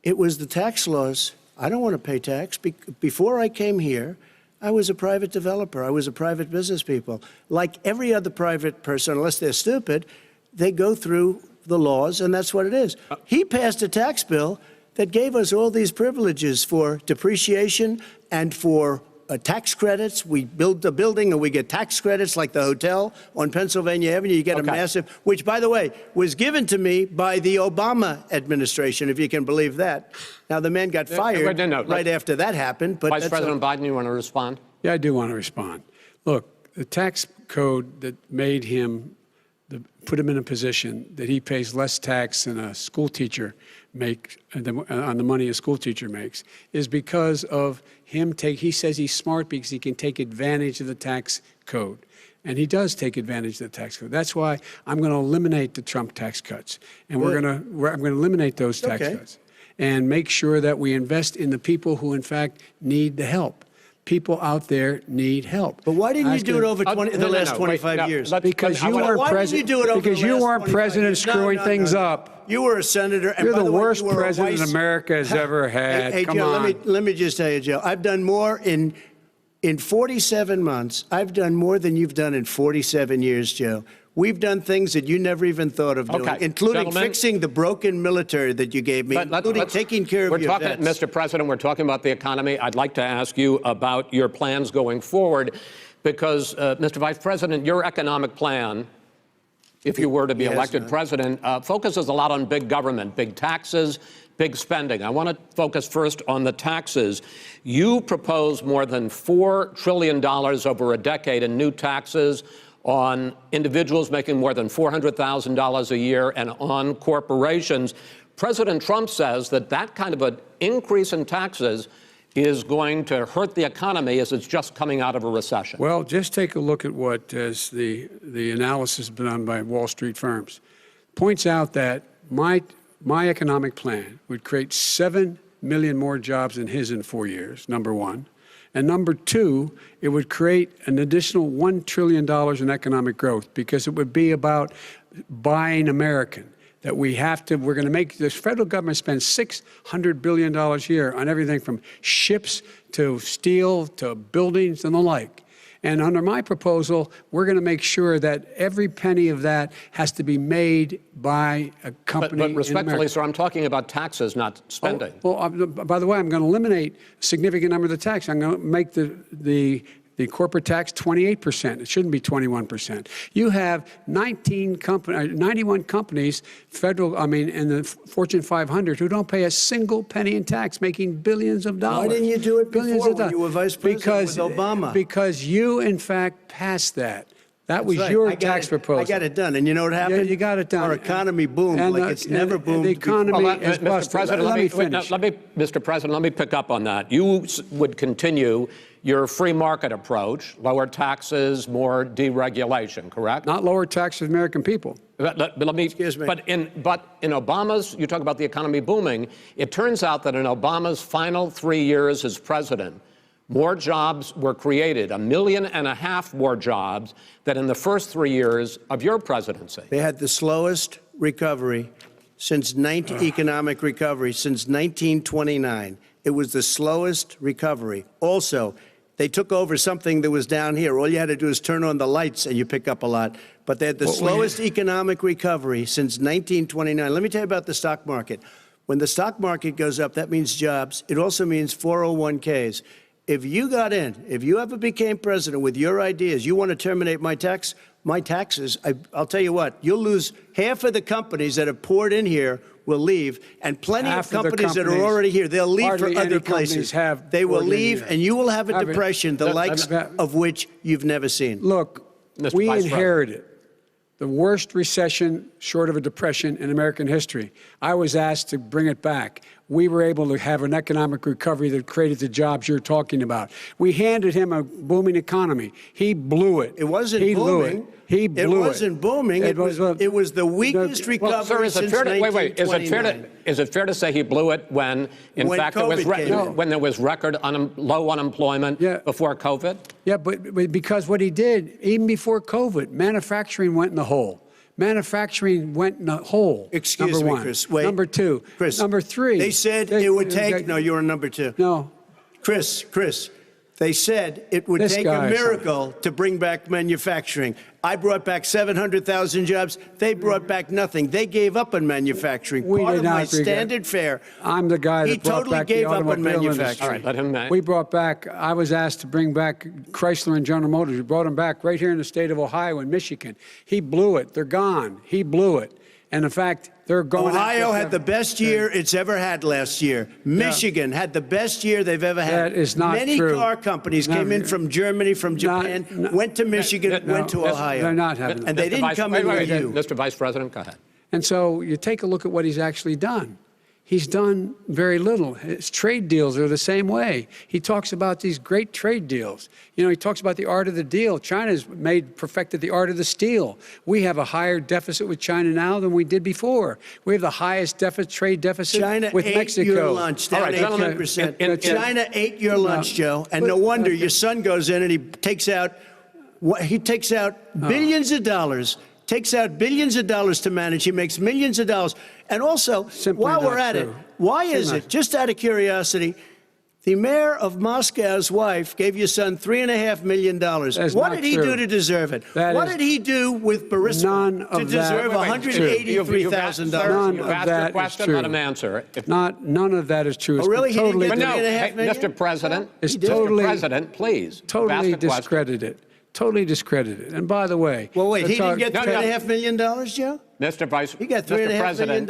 it was the tax laws. I don't want to pay tax. Before I came here, I was a private developer. I was a private business people. Like every other private person, unless they're stupid, they go through the laws, and that's what it is. He passed a tax bill that gave us all these privileges for depreciation and for tax credits. We build a building and we get tax credits, like the hotel on Pennsylvania Avenue. You get a massive, which, by the way, was given to me by the Obama administration, if you can believe that. Now, the man got fired right after that happened. But Vice President Biden, you want to respond? Yeah, I do want to respond. Look, the tax code that made him, put him in a position that he pays less tax than a school teacher makes, on the money a school teacher makes, is because of him he says he's smart because he can take advantage of the tax code. And he does take advantage of the tax code. That's why I'm going to eliminate the Trump tax cuts. And I'm going to eliminate those tax cuts and make sure that we invest in the people who, in fact, need the help. People out there need help. But why didn't you do it over the last 25 years? Because you weren't president. Because you weren't president screwing things up. You were a senator. And You're by the way, worst you were president America has ever had. Hey, Come Joe, on. let me just tell you, Joe, I've done more in 47 months. I've done more than you've done in 47 years, Joe. We've done things that you never even thought of doing, including fixing the broken military that you gave me, including taking care of your vets. Mr. President, we're talking about the economy. I'd like to ask you about your plans going forward, because, Mr. Vice President, your economic plan, if you were to be elected president, focuses a lot on big government, big taxes, big spending. I want to focus first on the taxes. You propose more than $4 trillion over a decade in new taxes on individuals making more than $400,000 a year and on corporations. President Trump says that that kind of an increase in taxes is going to hurt the economy as it's just coming out of a recession. Well, just take a look at what as the analysis done by Wall Street firms points out that my economic plan would create 7 million more jobs than his in 4 years, number one. And number two, it would create an additional $1 trillion in economic growth, because it would be about buying American. That we're going to make this federal government spend $600 billion a year on everything from ships to steel to buildings and the like. And under my proposal, we're going to make sure that every penny of that has to be made by a company. But respectfully, sir, I'm talking about taxes, not spending. By the way, I'm going to eliminate a significant number of the tax. I'm going to make the corporate tax 28%. It shouldn't be 21%. You have 91 companies, in the Fortune 500, who don't pay a single penny in tax, making billions of dollars. Why didn't you do it before when you were vice president with Obama? Because you, in fact, passed that. That was your tax proposal. I got it done. And you know what happened? Yeah, you got it done. Our economy boomed like it's never boomed. The economy is busted. Let me finish. Mr. President, let me pick up on that. You would continue your free market approach, lower taxes, more deregulation, correct? Not lower taxes for American people. But let me, Excuse me. But in Obama's, you talk about the economy booming, it turns out that in Obama's final 3 years as president, more jobs were created, 1.5 million more jobs than in the first 3 years of your presidency. They had the slowest recovery economic recovery since 1929. It was the slowest recovery. Also, they took over something that was down here. All you had to do is turn on the lights and you pick up a lot. But they had the slowest economic recovery since 1929. Let me tell you about the stock market. When the stock market goes up, that means jobs. It also means 401ks. If you got in, if you ever became president with your ideas, you want to terminate my taxes, I'll tell you what, you'll lose half of the companies that have poured in here will leave, and plenty of companies that are already here, they'll leave for other places. They will leave, and you will have a depression, the likes of which you've never seen. Look, we inherited the worst recession short of a depression in American history. I was asked to bring it back. We were able to have an economic recovery that created the jobs you're talking about. We handed him a booming economy. He blew it. It wasn't booming. Blew it. He blew it. It wasn't booming. It was the weakest recovery since 1929. Is it fair to say he blew it when fact, when there was record low unemployment before COVID? Yeah, but because what he did, even before COVID, manufacturing went in the hole. Manufacturing went in a hole. Excuse number me, one. Chris. Wait. Number two. Chris. Number three. They said it would take. No, you were number two. No. Chris. They said it would This take guy a is miracle to bring back manufacturing. I brought back 700,000 jobs. They brought back nothing. They gave up on manufacturing. We Part did of not my regret- standard fare. I'm the guy that He brought totally back gave the up on automobile industry. manufacturing. All right, let him. We brought back, I was asked to bring back Chrysler and General Motors. We brought them back right here in the state of Ohio and Michigan. He blew it. They're gone. He blew it. And in fact, they're going Ohio after had the best year it's ever had last year. Michigan had the best year they've ever had. That is not Many true. car companies No, came in from Germany, from Japan, went to Michigan, went to Ohio. They're not having And that. they didn't come in with you. Mr. Vice President, go ahead. And so you take a look at what he's actually done. He's done very little. His trade deals are the same way. He talks about these great trade deals. You know, he talks about the art of the deal. China's perfected the art of the steal. We have a higher deficit with China now than we did before. We have the highest trade deficit China with ate Mexico. your lunch, down All right, gentlemen, 18%. China ate your lunch, Joe. And no wonder your son goes in and he takes out billions of dollars. Takes out billions of dollars to manage. He makes millions of dollars. And also, Simply while not we're at it, true. why is it, just out of curiosity, the mayor of Moscow's wife gave your son $3.5 million. That's What not did he true. do to deserve it? That What is did he do with Burisma none to of that- deserve Wait, $183,000? None You've of asked that your is question, true. let him answer. If None of that is true. Oh, It's really? He didn't totally, get But no, $3.5 million? Mr. President, It's Mr. totally- President, please. totally ask a question. discredited. Totally discredited. And by the way, Well, wait, he let's didn't get No, no. $3.5 million, Joe? Mr. Vice, He got Mr. $3.5 million. President,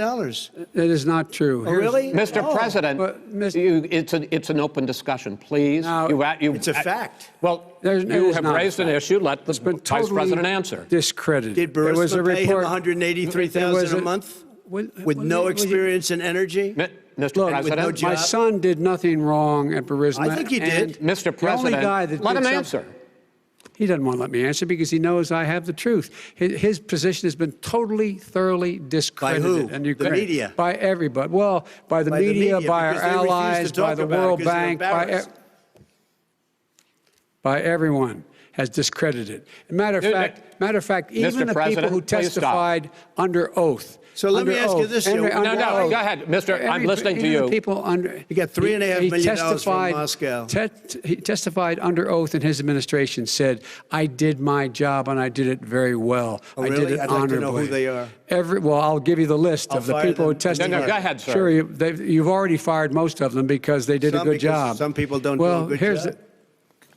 that is not true. Oh, really? Mr. Oh. President, But, Mr. it's an open discussion, please. Now, It's a fact. Well, It you is have not a raised an fact. issue. Let the It's been Vice totally President answer. discredited. Did There was a Burisma pay him report. $183,000 a month with no experience in energy? Mr. Look, President, no job. My son did nothing wrong at Burisma. I think he did. and Mr. the only guy President, that let did him something- answer. He doesn't want to let me answer because he knows I have the truth. His position has been totally, thoroughly discredited. who? And The media? By everybody. Well, by the By the media, media, by our because they refuse to allies, talk by the about it World because they're Bank, embarrassed. by everyone has discredited. Matter of fact, even Mr. the people President, who please stop. testified under oath. So let me under ask you oath, this, under- Joe. under No, oath. go ahead, Mr. I'm listening to Even you. the people under. He got $3.5 million from testified- Moscow. He testified under oath in his administration, said, I did my job and I did it very well. Oh, I did really? it I'd like honorably. to know who they are. Well, I'll give you the list I'll of the fire people who them. testified. No, go ahead, sir. Sure, you've already fired most of them because they did a Some good because job. some people don't do well, a good here's job.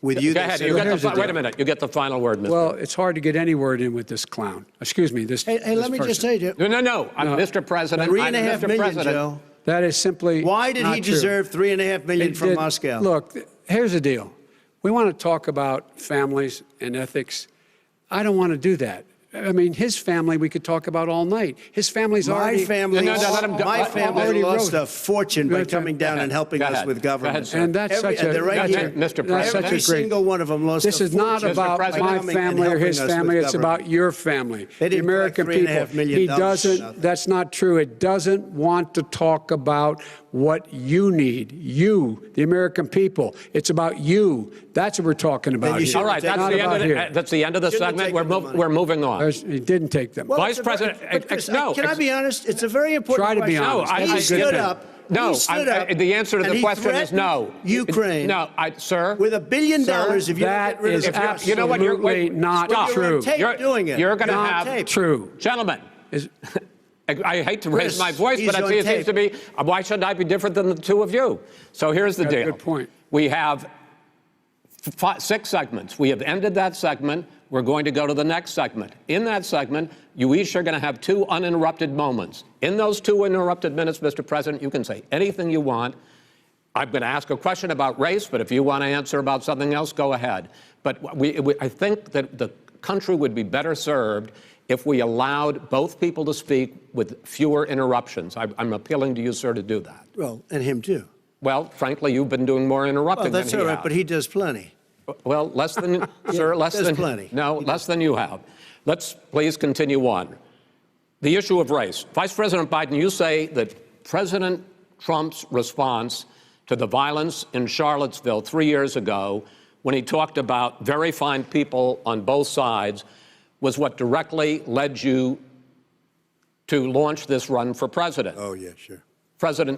With you, Go they ahead. say- You get here's the wait deal. a minute. You get the final word, Mr. Well, it's hard to get any word in with this clown. Excuse me, this. Hey, this let me just person. tell you, No. Mr. President. $3.5 Mr. million, President. Joe. That is simply. Why did not he true. deserve $3.5 million It from did- Moscow? Look, here's the deal. We want to talk about families and ethics. I don't want to do that. I mean, his family we could talk about all night. His family's My already. family, No, let him go. my family already lost wrote- a fortune by coming down and helping Go us ahead. with Go ahead, government. sir. And that's such a. they're right That's here. it, Mr. That's such President. a Every great. single one of them lost This a is not fortune about President. my coming and family or helping his us with family. It's government. about your family, They the didn't American collect $3.5 people. million He for doesn't. nothing. That's not true. It doesn't want to talk about what you need. You, the American people. It's about you. That's what we're talking about. you here. should All right, Not that's the end of the Shouldn't have segment. taken the money. We're moving on. He didn't take them. Well, Vice it's a very- President, but Chris, no, can I be honest? It's a very important Try to be question. honest. No, He I- stood I- up. No, he stood up, the answer to and the he question is no. threatened Ukraine. No, sir. With $1 billion, if you don't that get rid of is the press. You know what? You're absolutely wait, not stop. You're on true. tape doing it. You're going to Not have tape. True. Gentlemen. Is- I hate to raise Chris, my voice, he's but on it seems tape. to be, why should I be different than the two of you? So here's the That's a deal. good point. We have 6 segments. We have ended that segment. We're going to go to the next segment. In that segment, you each are going to have 2 uninterrupted moments. In those 2 uninterrupted minutes, Mr. President, you can say anything you want. I'm going to ask a question about race, but if you want to answer about something else, go ahead. But I think that the country would be better served if we allowed both people to speak with fewer interruptions. I'm appealing to you, sir, to do that. Well, and him too. Well, frankly, you've been doing more interrupting Well, that's than all he right, has. but he does plenty. Well, less than, sir, less there's than. plenty. No, less than you have. Let's please continue on. The issue of race. Vice President Biden, you say that President Trump's response to the violence in Charlottesville 3 years ago, when he talked about very fine people on both sides, was what directly led you to launch this run for president. Oh, yeah, sure. President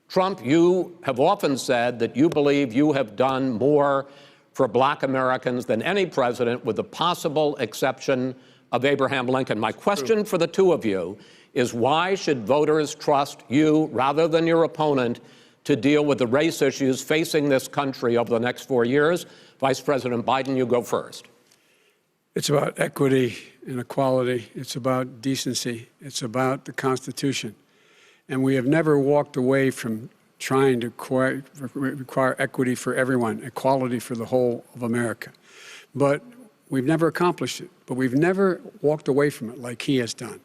Trump, you have often said that you believe you have done more for Black Americans than any president, with the possible exception of Abraham Lincoln. My question for the two of you is, why should voters trust you rather than your opponent to deal with the race issues facing this country over the next 4 years? Vice President Biden, you go first. It's about equity and equality. It's about decency. It's about the Constitution. And we have never walked away from trying to require equity for everyone, equality for the whole of America. But we've never accomplished it. But we've never walked away from it like he has done.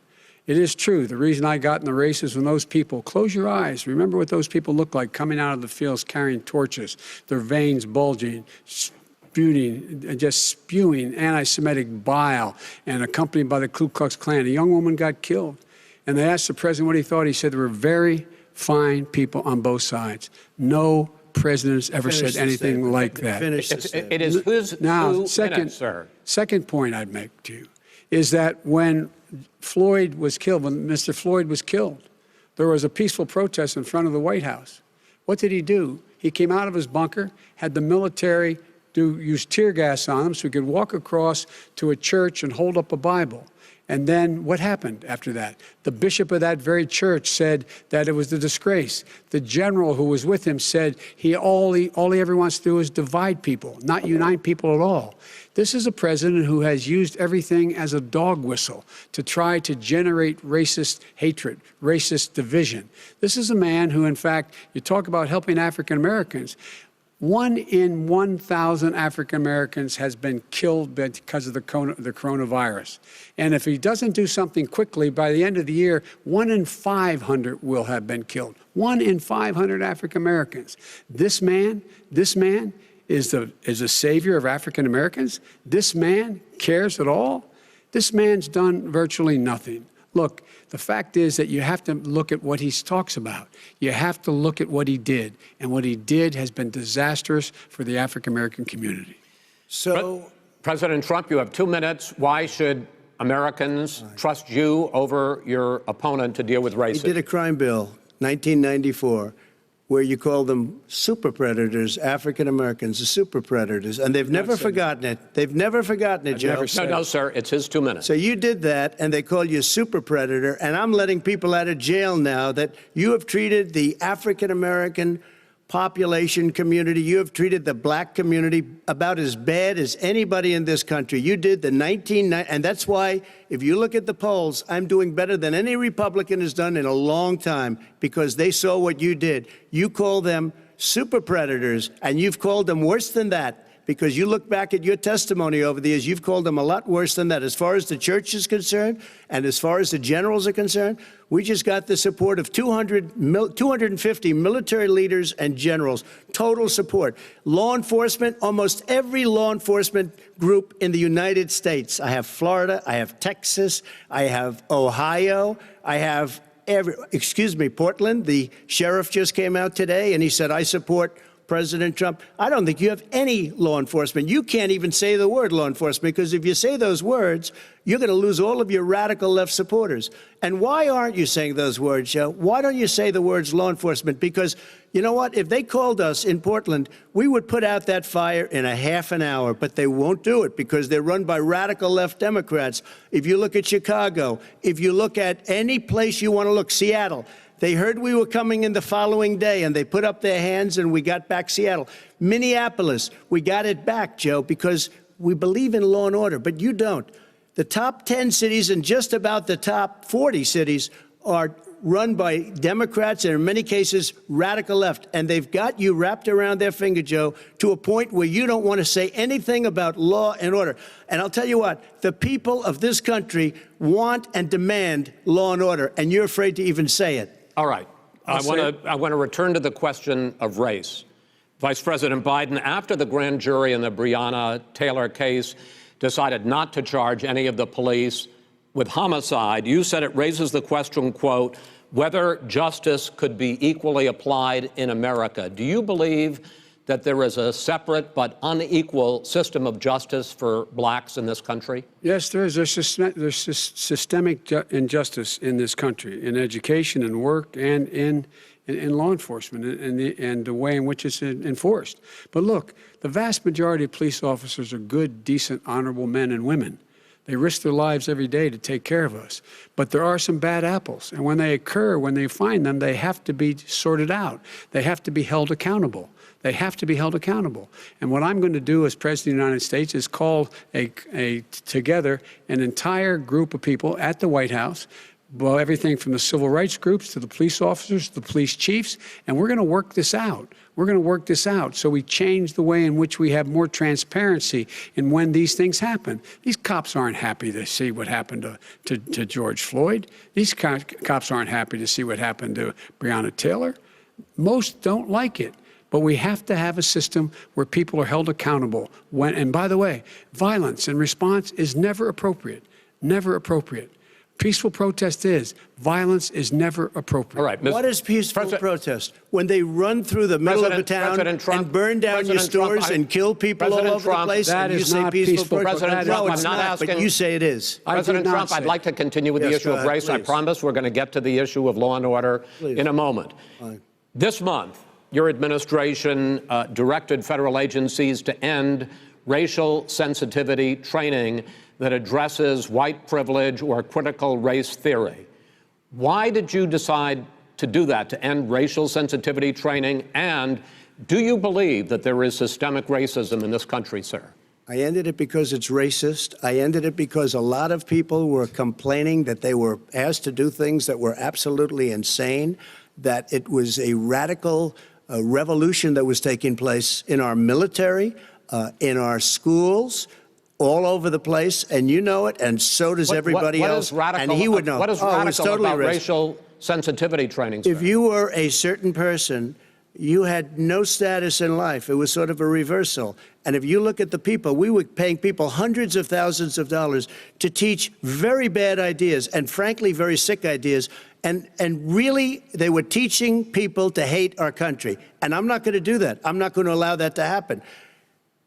It is true. The reason I got in the race is when those people, close your eyes, remember what those people looked like coming out of the fields carrying torches, their veins bulging, just spewing anti-Semitic bile, and accompanied by the Ku Klux Klan. A young woman got killed. And they asked the president what he thought. He said there were very fine people on both sides. No president has ever said anything like that. It is whose Now, 2 second, minutes, sir. Second point I'd make to you is that when Floyd was killed, when Mr. Floyd was killed, there was a peaceful protest in front of the White House. What did he do? He came out of his bunker, had the military use tear gas on him so he could walk across to a church and hold up a Bible. And then what happened after that? The bishop of that very church said that it was a disgrace. The general who was with him said all he ever wants to do is divide people, not unite people at all. This is a president who has used everything as a dog whistle to try to generate racist hatred, racist division. This is a man who, in fact, you talk about helping African Americans. 1 in 1,000 African Americans has been killed because of the coronavirus. And if he doesn't do something quickly, by the end of the year, 1 in 500 will have been killed. 1 in 500 African Americans. This man is the savior of African Americans. This man cares at all. This man's done virtually nothing. Look, the fact is that you have to look at what he talks about. You have to look at what he did. And what he did has been disastrous for the African-American community. So, President Trump, you have 2 minutes. Why should Americans trust you over your opponent to deal with racism? he did a crime bill, 1994, where you call them super predators, African Americans, the super predators, and they've never forgotten it. They've never forgotten it, Joe. No, sir, it's his 2 minutes. So you did that, and they call you a super predator, and I'm letting people out of jail now that you have treated the African American population community, you have treated the black community about as bad as anybody in this country. You did the and that's why, if you look at the polls, I'm doing better than any Republican has done in a long time, because they saw what you did. You call them super predators, and you've called them worse than that, because you look back at your testimony over the years, you've called them a lot worse than that. As far as the church is concerned, and as far as the generals are concerned, we just got the support of 250 military leaders and generals, total support. Law enforcement, almost every law enforcement group in the United States. I have Florida, I have Texas, I have Ohio, I have Portland. The sheriff just came out today and he said, I support President Trump. I don't think you have any law enforcement. You can't even say the word law enforcement, because if you say those words, you're going to lose all of your radical left supporters. And why aren't you saying those words, Joe? Why don't you say the words law enforcement? Because you know what? If they called us in Portland, we would put out that fire in a half an hour, but they won't do it because they're run by radical left Democrats. If you look at Chicago, if you look at any place you want to look, Seattle, they heard we were coming in the following day, and they put up their hands, and we got back Seattle. Minneapolis, we got it back, Joe, because we believe in law and order, but you don't. The top 10 cities and just about the top 40 cities are run by Democrats and, in many cases, radical left. And they've got you wrapped around their finger, Joe, to a point where you don't want to say anything about law and order. And I'll tell you what, the people of this country want and demand law and order, and you're afraid to even say it. All right. I want to return to the question of race. Vice President Biden, after the grand jury in the Breonna Taylor case decided not to charge any of the police with homicide, you said it raises the question, quote, whether justice could be equally applied in America. Do you believe that there is a separate but unequal system of justice for blacks in this country? Yes, there is. There's systemic injustice in this country, in education and work and in law enforcement and the way in which it's enforced. But look, the vast majority of police officers are good, decent, honorable men and women. They risk their lives every day to take care of us. But there are some bad apples. And when they occur, when they find them, they have to be sorted out. They have to be held accountable. They have to be held accountable. And what I'm going to do as President of the United States is call together an entire group of people at the White House, well, everything from the civil rights groups to the police officers, to the police chiefs, and we're going to work this out. We're going to work this out so we change the way in which we have more transparency in when these things happen. These cops aren't happy to see what happened to George Floyd. These cops aren't happy to see what happened to Breonna Taylor. Most don't like it. But we have to have a system where people are held accountable. And by the way, violence in response is never appropriate. Never appropriate. Peaceful protest is. Violence is never appropriate. All right. What is peaceful protest? When they run through the middle of a town and burn down your stores and kill people all over the place, and you say peaceful protest? President Trump, No, it's not, but you say it is. President Trump, I'd like to continue with the issue of race. I promise we're going to get to the issue of law and order in a moment. This month, your administration directed federal agencies to end racial sensitivity training that addresses white privilege or critical race theory. Why did you decide to do that, to end racial sensitivity training? And do you believe that there is systemic racism in this country, sir? I ended it because it's racist. I ended it because a lot of people were complaining that they were asked to do things that were absolutely insane, that it was a radical revolution that was taking place in our military, in our schools, all over the place, and you know it, and so does everybody else. And he would know. What is radical about racial sensitivity training, sir? If you were a certain person, you had no status in life. It was sort of a reversal. And if you look at the people, we were paying people hundreds of thousands of dollars to teach very bad ideas and, frankly, very sick ideas. And really, they were teaching people to hate our country. And I'm not going to do that. I'm not going to allow that to happen.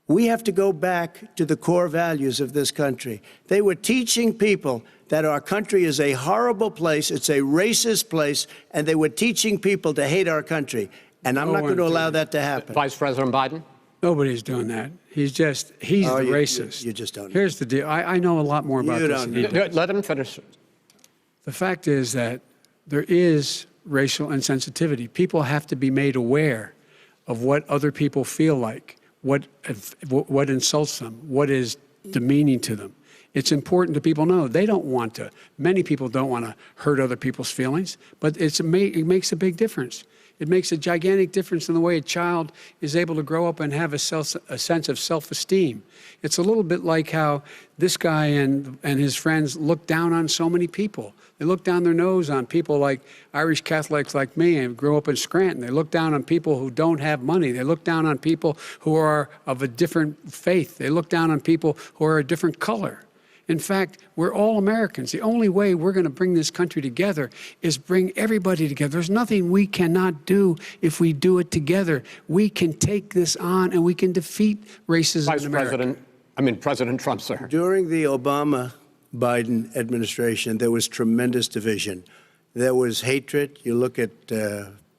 We have to go back to the core values of this country. They were teaching people that our country is a horrible place, it's a racist place, and they were teaching people to hate our country. And I'm not going to allow that to happen. Vice President Biden? Nobody's doing that. He's the racist. You just don't know. Here's the deal. I know a lot more about this than he does. Let him finish. The fact is that there is racial insensitivity. People have to be made aware of what other people feel like, what insults them, what is demeaning to them. It's important to people know. They don't want to. Many people don't want to hurt other people's feelings, but it makes a big difference. It makes a gigantic difference in the way a child is able to grow up and have a sense of self-esteem. It's a little bit like how this guy and his friends look down on so many people. They look down their nose on people like Irish Catholics like me and grew up in Scranton. They look down on people who don't have money. They look down on people who are of a different faith. They look down on people who are a different color. In fact, we're all Americans. The only way we're going to bring this country together is bring everybody together. There's nothing we cannot do if we do it together. We can take this on and we can defeat racism in America. President Trump, sir. During the Obama-Biden administration, there was tremendous division. There was hatred. You look at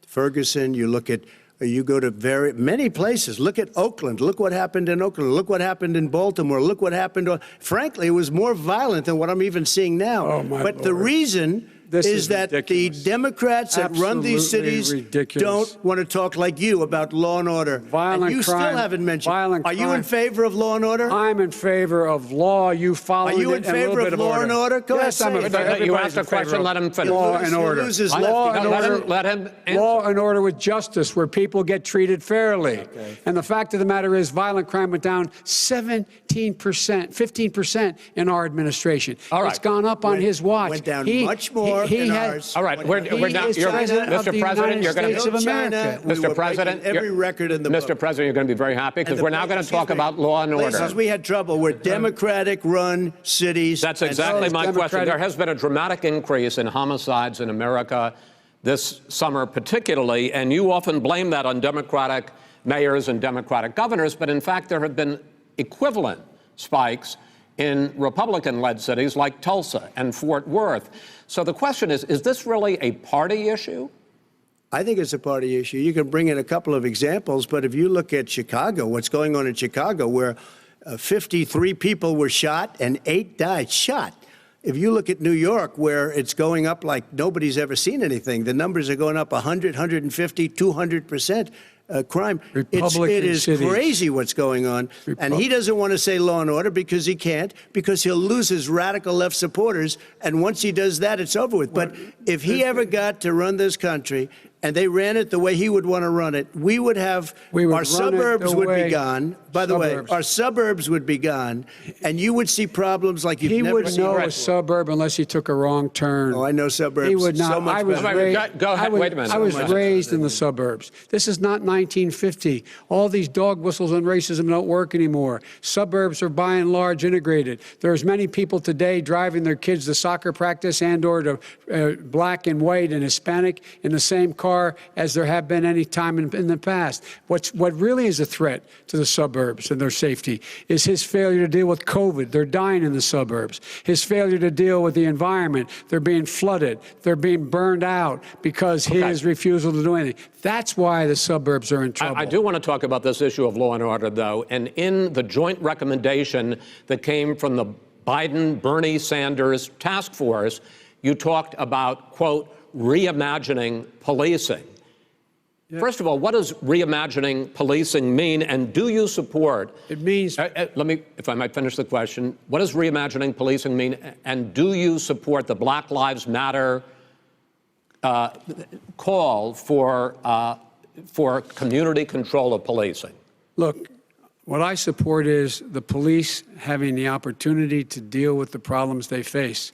Ferguson, you go to many places. Look at Oakland. Look what happened in Oakland. Look what happened in Baltimore. Look what happened. Frankly, it was more violent than what I'm even seeing now. Oh, my but Lord. The reason is that ridiculous. the Democrats that run these cities don't want to talk like you about law and order. Violent and you crime. still haven't mentioned. Violent Are you crime. in favor of law and order? I'm in favor of law. You follow it. Are you in favor of law and order? Go yes, ahead, I'm say in favor. You asked a question, let him finish. Law and order. Law and order. Let him answer. Law and order with justice, where people get treated fairly. Okay. And the fact of the matter is, violent crime went down 15% in our administration. All right. It's gone up on his watch. Went down much more in ours. All right, we're now. Mr. President, you're going to be Mr. President, every record in the book. Mr. President, you're going to be very happy because we're now going to talk about law and order. Places we had trouble were Democratic-run cities. That's exactly my question. There has been a dramatic increase in homicides in America this summer, particularly, and you often blame that on Democratic mayors and Democratic governors, but in fact, there have been equivalent spikes in Republican-led cities like Tulsa and Fort Worth. So the question is this really a party issue? I think it's a party issue. You can bring in a couple of examples, but if you look at Chicago, what's going on in Chicago, where 53 people were shot and 8 died shot. If you look at New York, where it's going up like nobody's ever seen anything, the numbers are going up 100, 150, 200%. Crime. It is crazy what's going on. And he doesn't want to say law and order because he can't, because he'll lose his radical left supporters. And once he does that, it's over with. But if he ever got to run this country and they ran it the way he would want to run it, we would have our suburbs would be gone. By the way, our suburbs would be gone, and you would see problems like you've never seen. He would know a suburb unless he took a wrong turn. Oh, I know suburbs. He would not. So much Go ahead. Wait a minute. I was raised in the suburbs. This is not 1950. All these dog whistles on racism don't work anymore. Suburbs are by and large integrated. There's many people today driving their kids to soccer practice and/or to black and white and Hispanic in the same car as there have been any time in the past. What really is a threat to the suburbs and their safety is his failure to deal with COVID. They're dying in the suburbs. His failure to deal with the environment. They're being flooded. They're being burned out because his refusal to do anything. That's why the suburbs are in trouble. I do want to talk about this issue of law and order, though. And in the joint recommendation that came from the Biden-Bernie Sanders task force, you talked about, quote, reimagining policing. Yeah. First of all, what does reimagining policing mean, and do you support? It means. Let me, if I might finish the question. What does reimagining policing mean, and do you support the Black Lives Matter call for community control of policing? Look, what I support is the police having the opportunity to deal with the problems they face.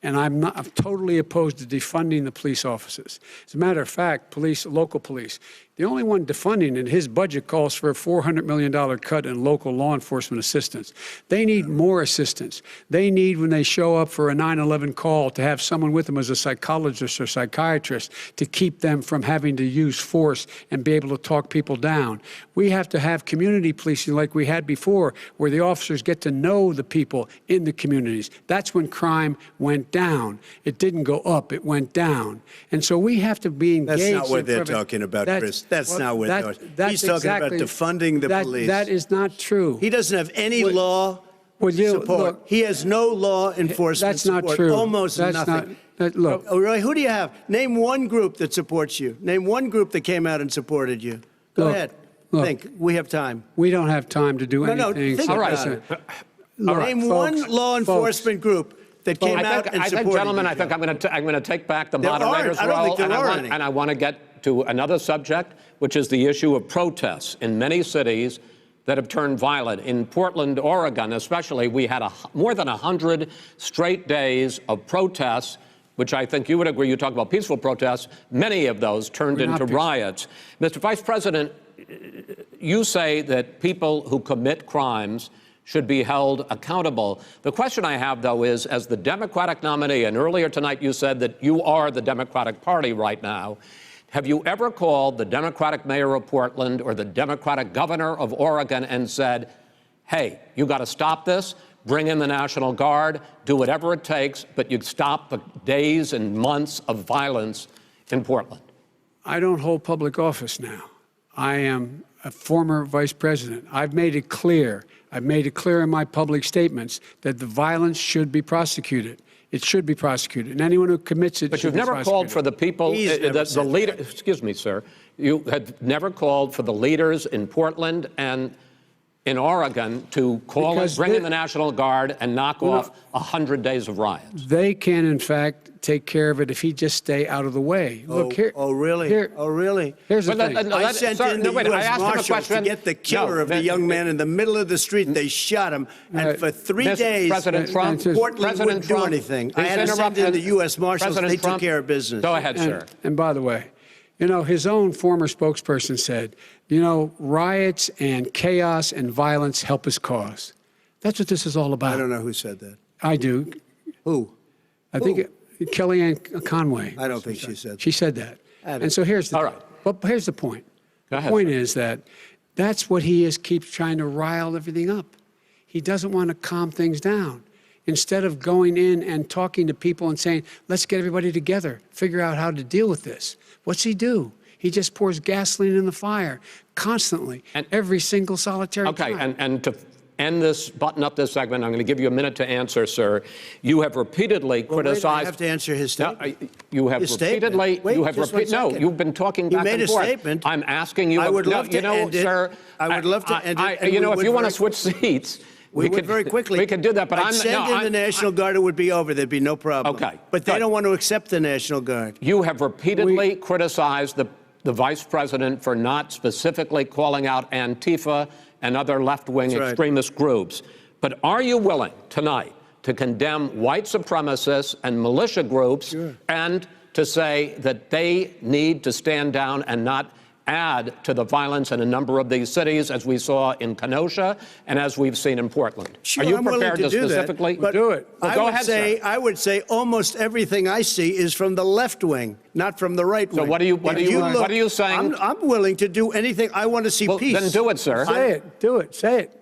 And I'm totally opposed to defunding the police offices. As a matter of fact, local police, the only one defunding it, his budget calls for a $400 million cut in local law enforcement assistance. They need more assistance. They need, when they show up for a 9/11 call, to have someone with them as a psychologist or psychiatrist to keep them from having to use force and be able to talk people down. We have to have community policing like we had before, where the officers get to know the people in the communities. That's when crime went down. It didn't go up, it went down. And so we have to be engaged. That's not what they're talking about, Chris. That's not what they're talking about. He's talking about defunding the police. That is not true. He doesn't have any law support. Look, he has no law enforcement support. That's not true. Almost nothing. Look. Oh, really? Who do you have? Name one group that supports you. Name one group that came out and supported you. Go ahead. Think. We have time. We don't have time to do anything. No, think about it. Name one law enforcement group that came out and supported gentlemen, you. I think I'm going to take back the moderator's role. I don't think there are any. And I want to get to another subject, which is the issue of protests in many cities that have turned violent. In Portland, Oregon, especially, we had more than 100 straight days of protests, which I think you would agree. You talk about peaceful protests. Many of those turned into riots. Mr. Vice President, you say that people who commit crimes should be held accountable. The question I have, though, is, as the Democratic nominee, and earlier tonight you said that you are the Democratic Party right now, have you ever called the Democratic mayor of Portland or the Democratic governor of Oregon and said, hey, you got to stop this, bring in the National Guard, do whatever it takes, but you stop the days and months of violence in Portland? I don't hold public office now. I am a former vice president. I've made it clear. I've made it clear in my public statements that the violence should be prosecuted. It should be prosecuted, and anyone who commits it. But you've never called for the people, the leader. Excuse me, sir. You had never called for the leaders in Portland and in Oregon to bring in the National Guard and knock off 100 days of riots. They can, in fact, take care of it if he just stay out of the way. Look here. Oh, really? Oh, really? Here's the thing. I sent in the U.S. Marshals to get the killer of the young man in the middle of the street. They shot him, and for 3 days, President Trump, Portland wouldn't do anything. I had to send in the U.S. Marshals. They took care of business. Go ahead, sir. And by the way, you know, his own former spokesperson said, you know, riots and chaos and violence help his cause. That's what this is all about. I don't know who said that. I do. Who? I think Kellyanne Conway. I don't think she said that. She said that. And so here's the point. Go ahead, The point sir. is that that's what he is, keeps trying to rile everything up. He doesn't want to calm things down. Instead of going in and talking to people and saying, let's get everybody together, figure out how to deal with this. What's he do? He just pours gasoline in the fire constantly, And- every single solitary Okay, time. and to end this, button up this segment, I'm going to give you a minute to answer, sir. You have repeatedly Well, wait, criticized. I have to answer his No, statement. you have His statement. repeatedly. Wait, you have just one no. second. You've been talking He back made and a forth. statement. I'm asking you. I would no, love to you know, end it. sir. I would love to end it, and you we know, if would you want to very- switch seats, We would could very quickly. We could do that, but I'd I'm send no, in the National Guard. It would be over. There'd be no problem. Okay, But they good. don't want to accept the National Guard. You have repeatedly criticized the vice president for not specifically calling out Antifa and other left-wing That's right. extremist groups. But are you willing tonight to condemn white supremacists and militia groups and to say that they need to stand down and not add to the violence in a number of these cities, as we saw in Kenosha and as we've seen in Portland? Sure, are you I'm willing prepared to do that, specifically but do it? Well, I go would ahead, say, sir. I would say almost everything I see is from the left wing, not from the right wing. what are you- If what are you saying? I'm willing to do anything. I want to see Well, peace. then do it, sir. Say it. Do it. Say it.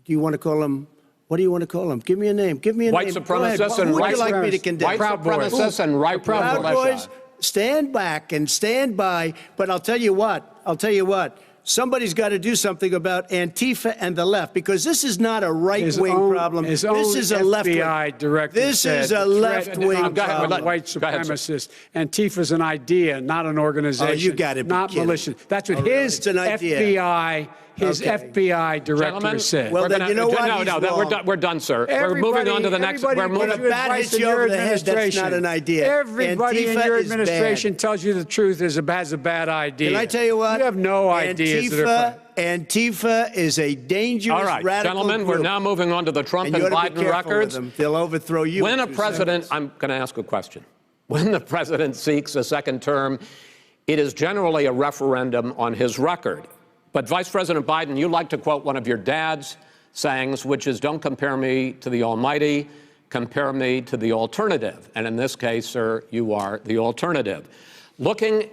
Do you want to call him? What do you want to call him? Give me a name. Give me a White name. Go ahead. supremacists Who and would white you like me to supremacists. condemn? White Proud Boys. supremacists and right Proud Boys, stand back and stand by. But I'll tell you what. Somebody's got to do something about Antifa and the left, because this is not a right-wing problem. His This own is a left-wing. FBI director This said is a the threat left-wing of Go ahead, problem. white Go ahead, sir. supremacists. Antifa's an idea, not an organization. Oh, you gotta be not kidding. militia. That's what Oh, really? his It's an idea. His Okay. FBI director Gentlemen, said. Well, we're then gonna- you know what? No, He's no, wrong. we're done, sir. We're moving on to the next. Everybody We're moving. gives you Bat advice hits in you your over the head, that's administration. not an idea. Everybody in Antifa your is bad. administration tells you the truth has a bad idea. Can I tell you what? You have no ideas. that are Antifa is a dangerous All right, radical gentlemen, group. we're now moving on to the Trump and and you ought to be Biden careful records. with them. They'll overthrow you. When in a 2 president, seconds. I'm going to ask a question. When the president seeks a second term, it is generally a referendum on his record. But Vice President Biden, you like to quote one of your dad's sayings, which is, don't compare me to the almighty, compare me to the alternative. And in this case, sir, you are the alternative. Looking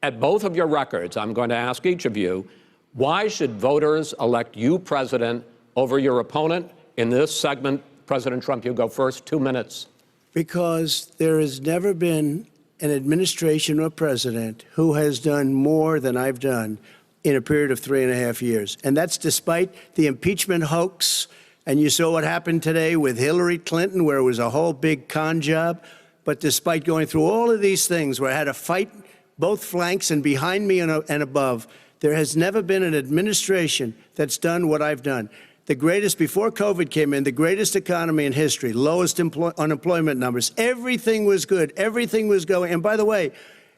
at both of your records, I'm going to ask each of you, why should voters elect you president over your opponent? In this segment, President Trump, you go first, 2 minutes. Because there has never been an administration or president who has done more than I've done in a period of 3.5 years. And that's despite the impeachment hoax. And you saw what happened today with Hillary Clinton, where it was a whole big con job. But despite going through all of these things, where I had to fight both flanks and behind me and above, there has never been an administration that's done what I've done. The greatest, before COVID came in, the greatest economy in history, lowest unemployment numbers. Everything was good. Everything was going. And by the way,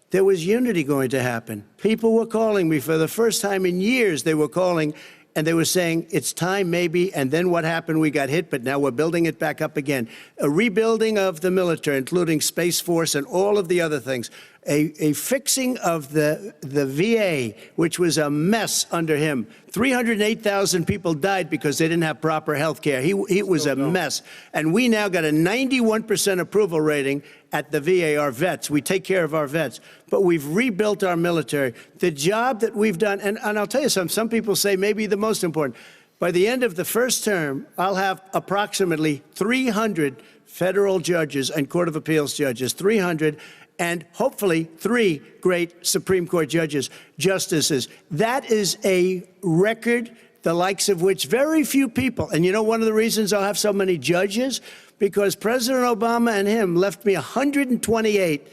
there was unity going to happen. People were calling me for the first time in years. They were calling and they were saying, it's time maybe. And then what happened? We got hit, but now we're building it back up again. A rebuilding of the military, including Space Force and all of the other things. A fixing of the VA, which was a mess under him. 308,000 people died because they didn't have proper health care. He was a mess. And we now got a 91% approval rating at the VA, our vets. We take care of our vets. But we've rebuilt our military. The job that we've done, and I'll tell you something, some people say maybe the most important. By the end of the first term, I'll have approximately 300 federal judges and Court of Appeals judges, 300, and hopefully 3 great Supreme Court justices. That is a record, the likes of which very few people, and you know one of the reasons I'll have so many judges? Because President Obama and him left me 128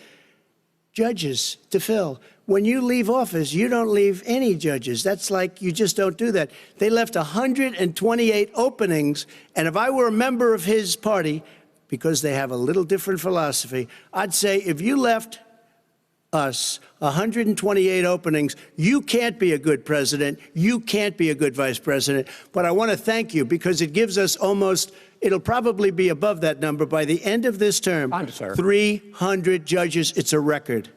judges to fill. When you leave office, you don't leave any judges. That's like, you just don't do that. They left 128 openings, and if I were a member of his party, because they have a little different philosophy, I'd say if you left us 128 openings, you can't be a good president, you can't be a good vice president. But I want to thank you because it gives us almost, it'll probably be above that number by the end of this term. Fine, sir. 300 judges, it's a record.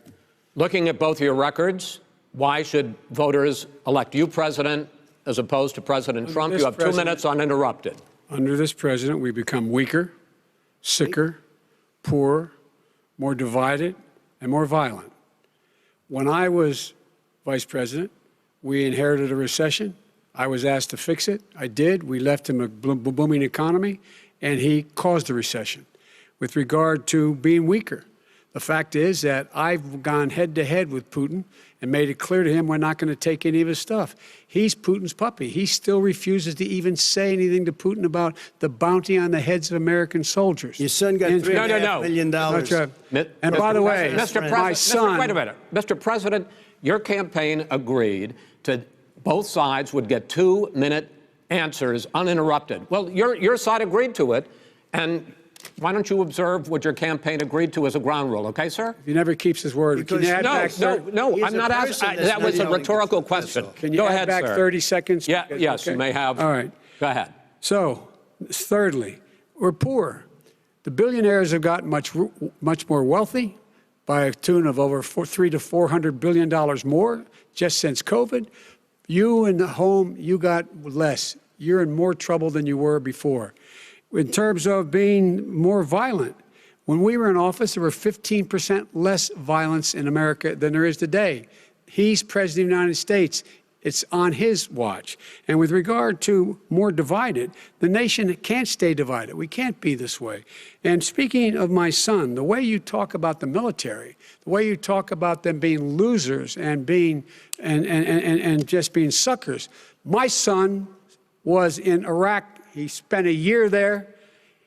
Looking at both your records, why should voters elect you president as opposed to President Trump? this You have 2 president- minutes uninterrupted. Under this president, we become weaker, sicker, poorer, more divided, and more violent. When I was vice president, We inherited a recession. I was asked to fix it. I did. We left him a booming economy, and he caused a recession. With regard to being weaker, the fact is that I've gone head-to-head with Putin and made it clear to him we're not going to take any of his stuff. He's Putin's puppy. He still refuses to even say anything to Putin about the bounty on the heads of American soldiers. Your son got $3.5 million. And by the way, my son... Wait a minute. Mr. President, your campaign agreed to both sides would get 2-minute answers uninterrupted. Well, your side agreed to it, and why don't you observe what your campaign agreed to as a ground rule, okay, sir? He never keeps his word. Can you add back No, I'm not asking. That was a rhetorical question. Can you add back 30 seconds? Yeah, yes, okay. You may have. All right. Go ahead. So, thirdly, we're poor. The billionaires have gotten much more wealthy by a tune of over $300 to $400 billion more just since COVID. You in the home, you got less. You're in more trouble than you were before. In terms of being more violent, when we were in office, there were 15% less violence in America than there is today. He's president of the United States. It's on his watch. And with regard to more divided, the nation can't stay divided. We can't be this way. And speaking of my son, the way you talk about the military, the way you talk about them being losers and being and just being suckers, my son was in Iraq. He spent a year there.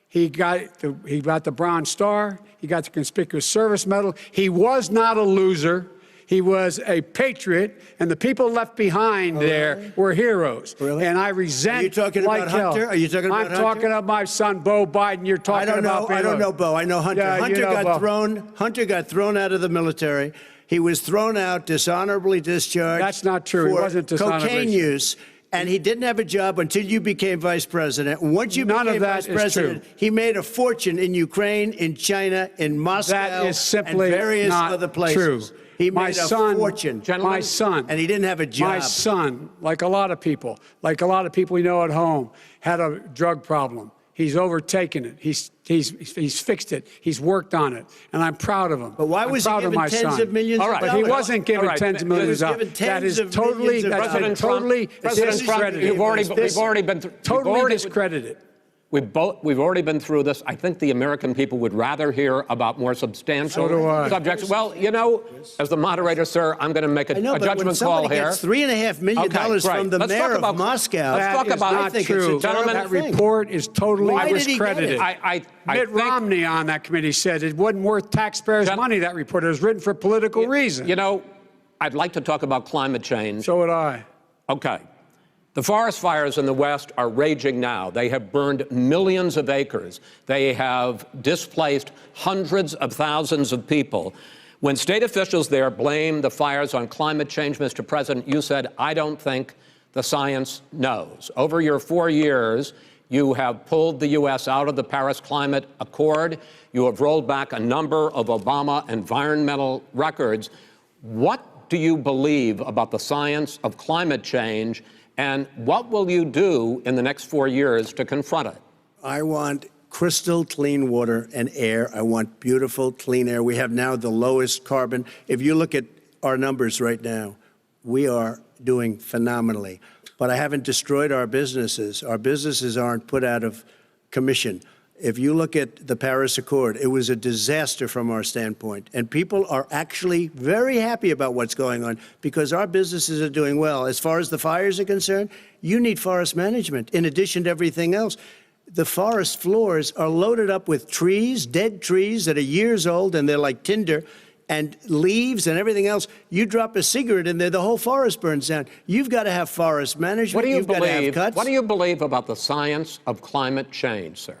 He got the Bronze Star. He got the Conspicuous Service Medal. He was not a loser. He was a patriot, and the people left behind there were heroes. Really? And I resent. Are you talking about Hunter? Are you talking about Hunter? I'm talking about my son, Bo Biden. You're talking about. I don't know Bo. I know Hunter. Yeah, Hunter you know got Bo. thrown. Hunter got thrown out of the military. He was thrown out, dishonorably discharged. That's not true. He For wasn't dishonorably cocaine use. And he didn't have a job until you became vice president. Once you None became of that vice is president, true. he made a fortune in Ukraine, in China, in Moscow, That is simply and various not other places. true. He My made son, a fortune. Gentlemen, my son, and he didn't have a job. My son, like a lot of people we know at home, had a drug problem. He's overtaken it. He's fixed it. He's worked on it, and I'm proud of him. But why was he given tens of millions of dollars? But he wasn't given tens of millions of dollars. dollars. That is totally, President Trump, we've already been totally discredited. We've already been through this. I think the American people would rather hear about more substantial subjects. Well, you know, as the moderator, sir, I'm going to make a judgment call here. Gets $3.5 million from the mayor of Moscow. Let's talk about not true. Gentlemen, that report is totally discredited. Mitt Romney on that committee said it wasn't worth taxpayers' money, that report. It was written for political reasons. You know, I'd like to talk about climate change. So would I. Okay. The forest fires in the West are raging now. They have burned millions of acres. They have displaced hundreds of thousands of people. When state officials there blame the fires on climate change, Mr. President, you said, I don't think the science knows. Over your 4 years, you have pulled the U.S. out of the Paris Climate Accord. You have rolled back a number of Obama environmental records. What do you believe about the science of climate change? And what will you do in the next 4 years to confront it? I want crystal clean water and air. I want beautiful, clean air. We have now the lowest carbon. If you look at our numbers right now, we are doing phenomenally. But I haven't destroyed our businesses. Our businesses aren't put out of commission. If you look at the Paris Accord, it was a disaster from our standpoint. And people are actually very happy about what's going on because our businesses are doing well. As far as the fires are concerned, you need forest management in addition to everything else. The forest floors are loaded up with trees, dead trees that are years old, and they're like tinder, and leaves and everything else. You drop a cigarette in there, the whole forest burns down. You've got to have forest management. What do you You've got to have cuts. What do you believe about the science of climate change, sir?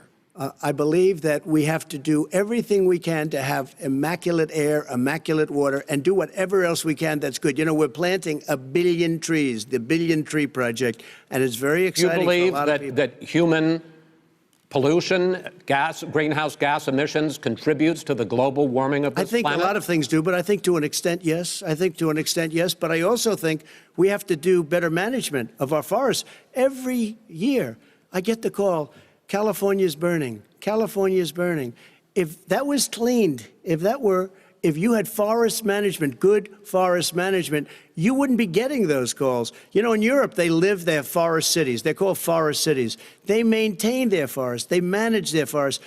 I believe that we have to do everything we can to have immaculate air, immaculate water, and do whatever else we can that's good. You know, we're planting 1 billion trees, the Billion Tree Project, and it's very exciting for a lot of people. You believe that human pollution, greenhouse gas emissions contributes to the global warming of this planet? I think a lot of things do, but I think to an extent, yes. I think to an extent, yes. But I also think we have to do better management of our forests. Every year, I get the call, California's burning. California's burning. If that was cleaned, if that were if you had forest management, good forest management, you wouldn't be getting those calls. You know, in Europe, they live their forest cities. They're called forest cities. They maintain their forests. They manage their forests.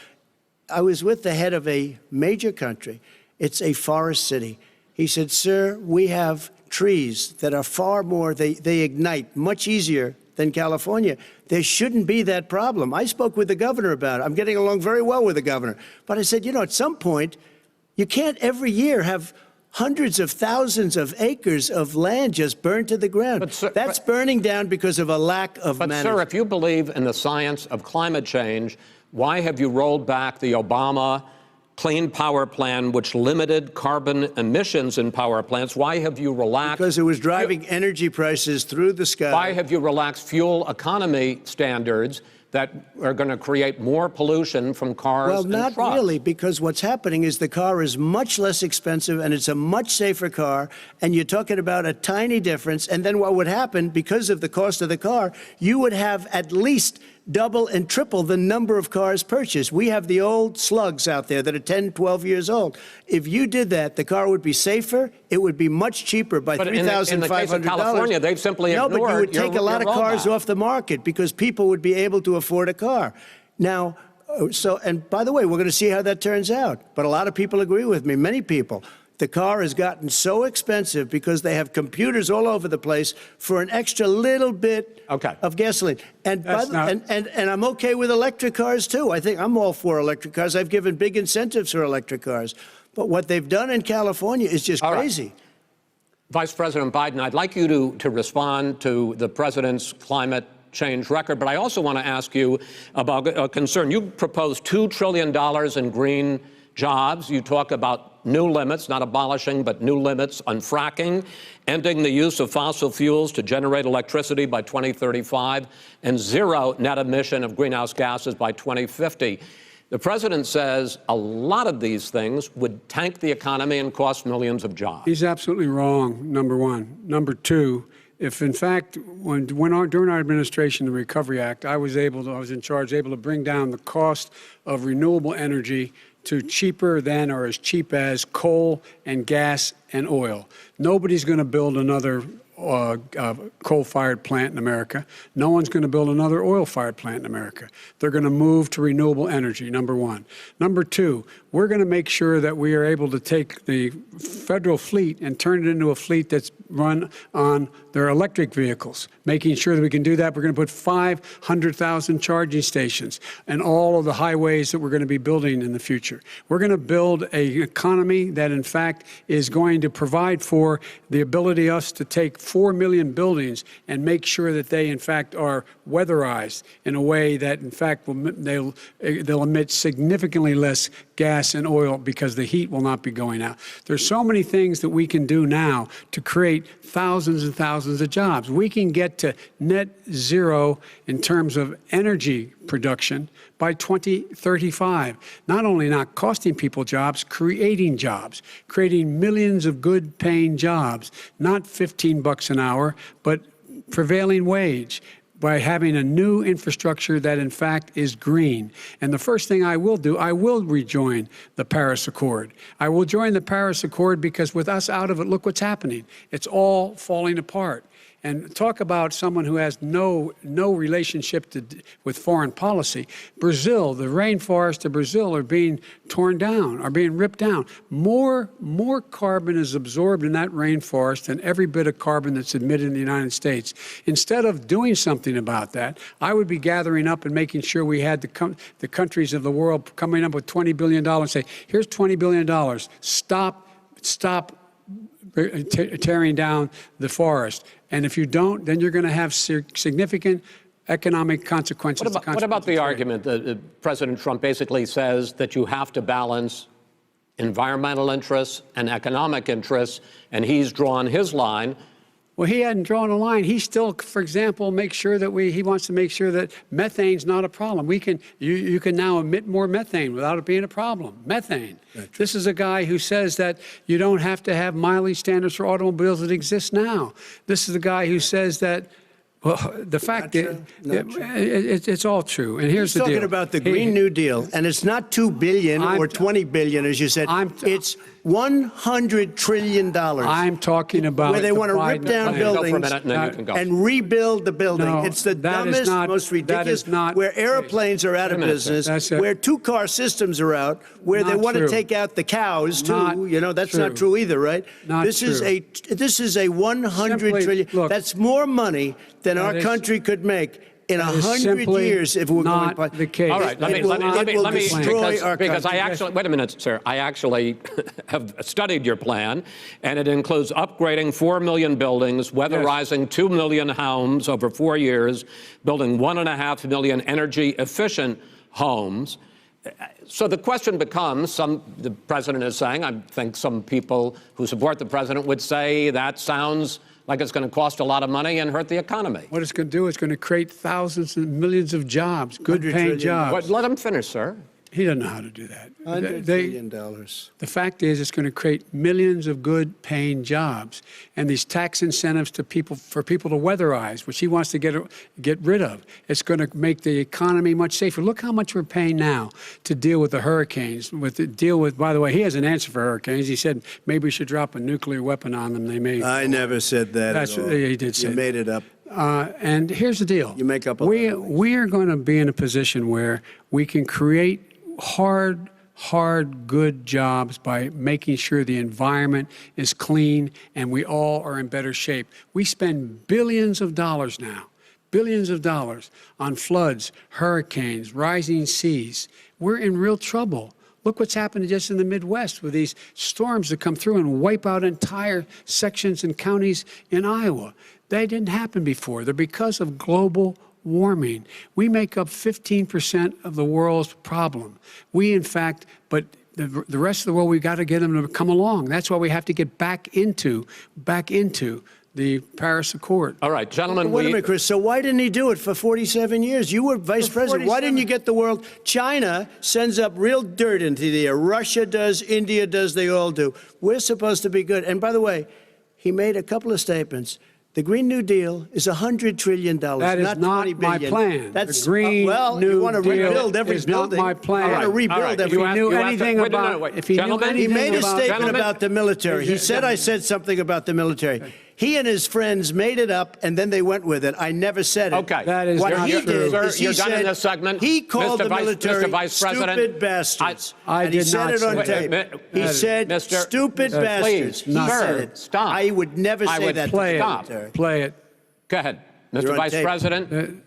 I was with the head of a major country. It's a forest city. He said, sir, we have trees that are far more, they ignite much easier than California. There shouldn't be that problem. I spoke with the governor about it. I'm getting along very well with the governor. But I said, you know, at some point, you can't every year have hundreds of thousands of acres of land just burned to the ground. But, sir, that's burning down because of a lack of management. But, sir, if you believe in the science of climate change, why have you rolled back the Obama Clean Power Plan, which limited carbon emissions in power plants? Why have you relaxed? Because it was driving energy prices through the sky. Why have you relaxed fuel economy standards that are going to create more pollution from cars Well, and not trucks? really, because what's happening is the car is much less expensive and it's a much safer car, and you're talking about a tiny difference. And then what would happen, because of the cost of the car, you would have at least double and triple the number of cars purchased. We have the old slugs out there that are 10, 12 years old. If you did that, the car would be safer. It would be much cheaper by $3,500. In the case of California, they've simply ignored No, but you would take a lot of cars roadmap. off the market because people would be able to afford a car. Now, and by the way, we're going to see how that turns out. But a lot of people agree with me, many people. The car has gotten so expensive because they have computers all over the place for an extra little bit of gasoline. And, and I'm okay with electric cars, too. I think I'm all for electric cars. I've given big incentives for electric cars. But what they've done in California is just crazy. Right. Vice President Biden, I'd like you to respond to the president's climate change record, but I also want to ask you about a concern. You proposed $2 trillion in green jobs. You talk about new limits, not abolishing, but new limits on fracking, ending the use of fossil fuels to generate electricity by 2035, and zero net emission of greenhouse gases by 2050. The president says a lot of these things would tank the economy and cost millions of jobs. He's absolutely wrong, number one. Number two, if in fact, during our administration, the Recovery Act, I was in charge, able to bring down the cost of renewable energy to cheaper than or as cheap as coal and gas and oil. Nobody's going to build another coal-fired plant in America. No one's going to build another oil-fired plant in America. They're going to move to renewable energy, number one. Number two, we're going to make sure that we are able to take the federal fleet and turn it into a fleet that's run on their electric vehicles. Making sure that we can do that, we're going to put 500,000 charging stations and all of the highways that we're going to be building in the future. We're going to build an economy that, in fact, is going to provide for the ability us to take 4 million buildings and make sure that they, in fact, are weatherized in a way that, in fact, they'll emit significantly less gas and oil because the heat will not be going out. There's so many things that we can do now to create thousands and thousands of jobs. We can get to net zero in terms of energy production by 2035. Not only not costing people jobs, creating millions of good paying jobs, not $15 an hour, but prevailing wage, by having a new infrastructure that, in fact, is green. And the first thing I will do, I will rejoin the Paris Accord. I will join the Paris Accord because with us out of it, look what's happening. It's all falling apart. And talk about someone who has no relationship with foreign policy. Brazil, the rainforests of Brazil are being torn down, are being ripped down. More carbon is absorbed in that rainforest than every bit of carbon that's emitted in the United States. Instead of doing something about that, I would be gathering up and making sure we had the countries of the world coming up with $20 billion and say, here's $20 billion. Stop tearing down the forest. And if you don't, then you're going to have significant economic consequences. What about the argument that President Trump basically says that you have to balance environmental interests and economic interests, and he's drawn his line? Well, he hadn't drawn a line. He still, for example, makes sure that he wants to make sure that methane's not a problem. You can now emit more methane without it being a problem. Methane. This is a guy who says that you don't have to have mileage standards for automobiles that exist now. This is the guy who says that, well, the fact that it's all true. And here's the deal. He's talking about the Green New Deal, and it's not $2 billion or $20 billion, as you said. It's $100 trillion. I'm talking about where they the want to rip Biden down plan. Go for a buildings minute, and then you can go. and rebuild the building. No, It's the that is dumbest, not- most that ridiculous, is not where the case. airplanes are out of Wait a minute, business, That's it. where two-car systems are out, where they Not want true. to take out the cows, too. Not That's true. not true either, right? Not this is true. this is a $100 Simply, trillion. look, That's more money than our that is- country could make in that is 100 simply years if we're not going. the case. All right, let me destroy because, our because I country. actually, wait a minute, sir. I actually have studied your plan, and it includes upgrading 4 million buildings, weatherizing 2 million homes over 4 years, building 1.5 million energy-efficient homes. So the question becomes, the president is saying, I think some people who support the president would say that sounds like it's going to cost a lot of money and hurt the economy. What it's going to do is going to create thousands and millions of jobs, good $100 paying trillion. jobs. Let him finish, sir. He doesn't know how to do that. $100 They- billion. The fact is, it's going to create millions of good-paying jobs, and these tax incentives to people for people to weatherize, which he wants to get rid of. It's going to make the economy much safer. Look how much we're paying now to deal with the hurricanes. By the way, he has an answer for hurricanes. He said maybe we should drop a nuclear weapon on them. They may. I never said that That's at all. he did say You made it up. And here's the deal. You make up a lot of things. We are going to be in a position where we can create hard, good jobs by making sure the environment is clean and we all are in better shape. We spend billions of dollars now, billions of dollars on floods, hurricanes, rising seas. We're in real trouble. Look what's happened just in the Midwest with these storms that come through and wipe out entire sections and counties in Iowa. They didn't happen before. They're because of global warming. We make up 15% of the world's problem. But the rest of the world, we've got to get them to come along. That's why we have to get back into the Paris Accord. All right, gentlemen, Wait a minute, Chris. So why didn't he do it for 47 years? You were vice president. Why didn't you get the world? China sends up real dirt into the air. Russia does. India does. They all do. We're supposed to be good. And by the way, he made a couple of statements. The Green New Deal is $100 trillion, That is not not $20 my billion. plan. That's The Green well, New you want to Deal rebuild every is not building. my plan. You want to All rebuild right. every. If he knew have to- anything wait, no, about, no, wait. if he knew Gentlemen, He anything made a about, statement Gentlemen. about the military. He said, I said something about the military. He and his friends made it up, and then they went with it. I never said it. Okay. That is What not he true. did Sir, is he you're done in said this segment. he called Mr. the military Vice President, stupid bastards. I and he did said not it on say tape. that. He said Mr. stupid Please, bastards. He not said sir, it. stop. I would never I say would that play to it. the Stop. military. Play it. Go ahead. You're Mr. on Vice tape. President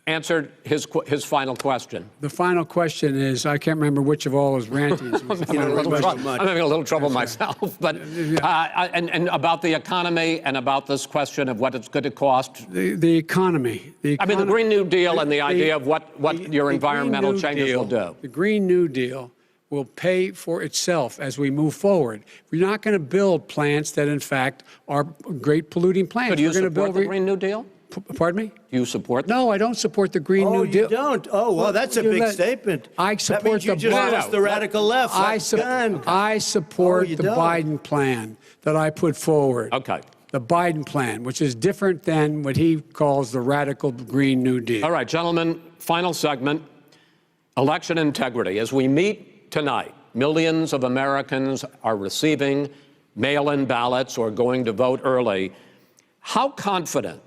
answered his final question. The final question is, I can't remember which of all his rantings. was the I'm having a final little question. trouble- I'm having a little trouble myself, but and about the economy and about this question of what it's going to cost. The economy. I mean, the Green New Deal and the idea of what your the environmental Green New changes Deal- will do. The Green New Deal will pay for itself as we move forward. We're not going to build plants that, in fact, are great polluting plants. So do you We're going to support build the Green New Deal? Pardon me? Do you support that? No, I don't support the Green Oh, New Deal. you don't? Oh, well, that's a You big let- statement. I That support means you the just Biden- lost the radical left. I Done. support Oh, you the don't? Biden plan that I put forward. Okay. The Biden plan, which is different than what he calls the radical Green New Deal. All right, gentlemen, final segment, election integrity. As we meet tonight, millions of Americans are receiving mail-in ballots or going to vote early. How confident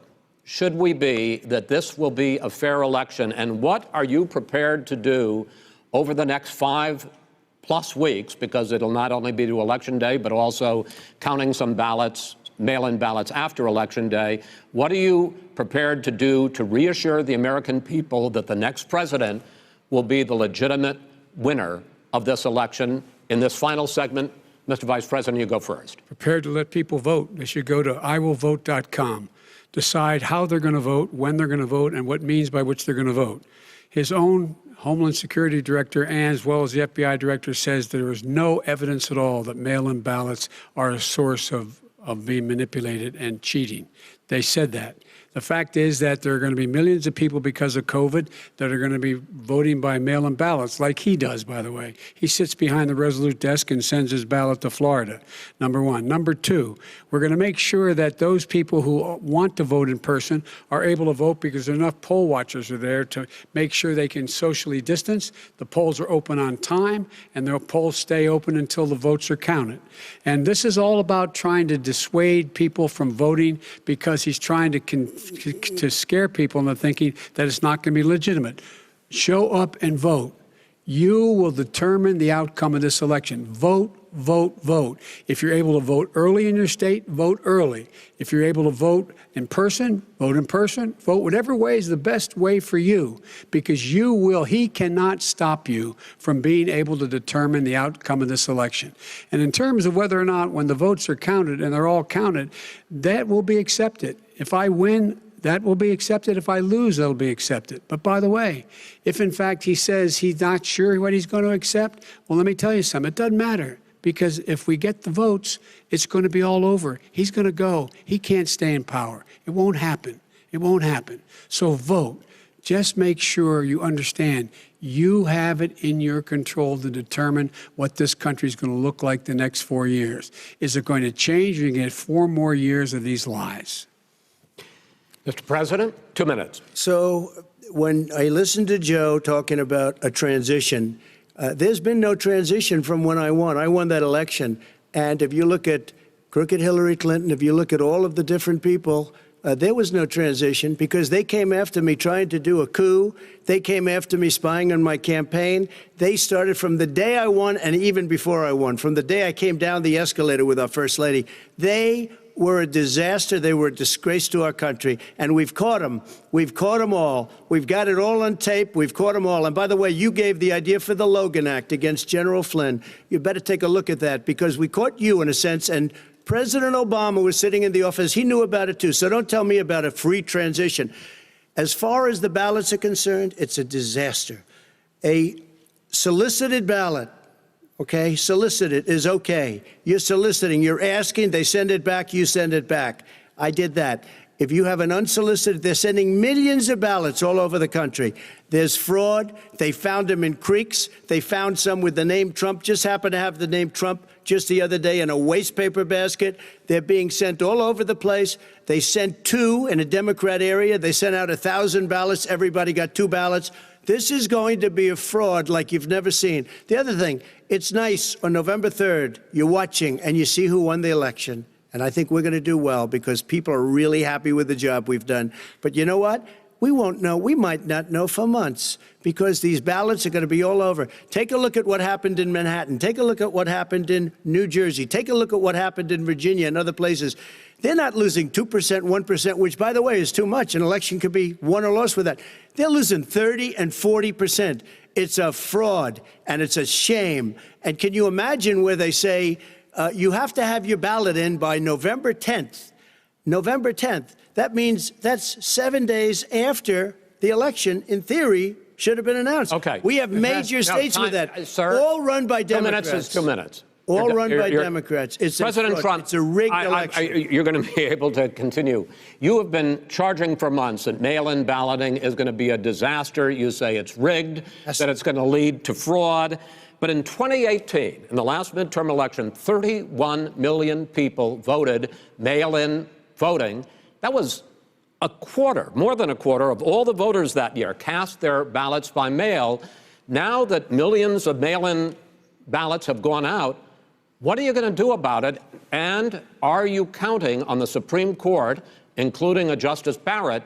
should we be that this will be a fair election, and what are you prepared to do over the next 5+ weeks, because it'll not only be to Election Day, but also counting some ballots, mail-in ballots after Election Day. What are you prepared to do to reassure the American people that the next president will be the legitimate winner of this election? In this final segment, Mr. Vice President, you go first. Prepared to let people vote. They should go to iwillvote.com, decide how they're going to vote, when they're going to vote, and what means by which they're going to vote. His own Homeland Security Director, and as well as the FBI Director, says there is no evidence at all that mail-in ballots are a source of being manipulated and cheating. They said that. The fact is that there are going to be millions of people because of COVID that are going to be voting by mail-in ballots, like he does, by the way. He sits behind the Resolute desk and sends his ballot to Florida, number one. Number two, we're going to make sure that those people who want to vote in person are able to vote because enough poll watchers are there to make sure they can socially distance. The polls are open on time, and the polls stay open until the votes are counted. And this is all about trying to dissuade people from voting because he's trying to scare people into thinking that it's not going to be legitimate. Show up and vote. You will determine the outcome of this election. Vote, vote, vote. If you're able to vote early in your state, vote early. If you're able to vote in person, vote in person. Vote whatever way is the best way for you, because he cannot stop you from being able to determine the outcome of this election. And in terms of whether or not when the votes are counted, and they're all counted, that will be accepted. If I win, that will be accepted. If I lose, that'll be accepted. But by the way, if in fact he says he's not sure what he's going to accept, well, let me tell you something. It doesn't matter, because if we get the votes, it's going to be all over. He's going to go. He can't stay in power. It won't happen. It won't happen. So vote. Just make sure you understand you have it in your control to determine what this country is going to look like the next 4 years. Is it going to change, or are you going to get 4 more years of these lies? Mr. President, 2 minutes. So when I listened to Joe talking about a transition, there's been no transition from when I won. I won that election. And if you look at crooked Hillary Clinton, if you look at all of the different people, there was no transition, because they came after me trying to do a coup. They came after me spying on my campaign. They started from the day I won, and even before I won, from the day I came down the escalator with our First Lady. They were a disaster. They were a disgrace to our country. And we've caught them. We've caught them all. We've got it all on tape. We've caught them all. And by the way, you gave the idea for the Logan Act against General Flynn. You better take a look at that, because we caught you in a sense. And President Obama was sitting in the office. He knew about it, too. So don't tell me about a free transition. As far as the ballots are concerned, it's a disaster. A solicited ballot, okay, solicited is okay. You're soliciting, you're asking, they send it back, you send it back. I did that. If you have an unsolicited, they're sending millions of ballots all over the country. There's fraud. They found them in creeks. They found some with the name Trump, just happened to have the name Trump just the other day in a waste paper basket. They're being sent all over the place. They sent 2 in a Democrat area. They sent out 1,000 ballots. Everybody got 2 ballots. This is going to be a fraud like you've never seen. The other thing, it's nice on November 3rd, you're watching and you see who won the election. And I think we're going to do well, because people are really happy with the job we've done. But you know what? We won't know. We might not know for months, because these ballots are going to be all over. Take a look at what happened in Manhattan. Take a look at what happened in New Jersey. Take a look at what happened in Virginia and other places. They're not losing 2%, 1%, which, by the way, is too much. An election could be won or lost with that. They're losing 30 and 40%. It's a fraud, and it's a shame. And can you imagine where they say, you have to have your ballot in by November 10th. November 10th. That means that's 7 days after the election, in theory, should have been announced. Okay. We have major states with that. Sir, all run by Democrats. 2 minutes is 2 minutes. All run by Democrats. It's President Trump, it's a rigged election. You're going to be able to continue. You have been charging for months that mail-in balloting is going to be a disaster. You say it's rigged, that it's going to lead to fraud. But in 2018, in the last midterm election, 31 million people voted mail-in voting. That was a quarter, more than a quarter of all the voters that year cast their ballots by mail. Now that millions of mail-in ballots have gone out, what are you going to do about it? And are you counting on the Supreme Court, including a Justice Barrett,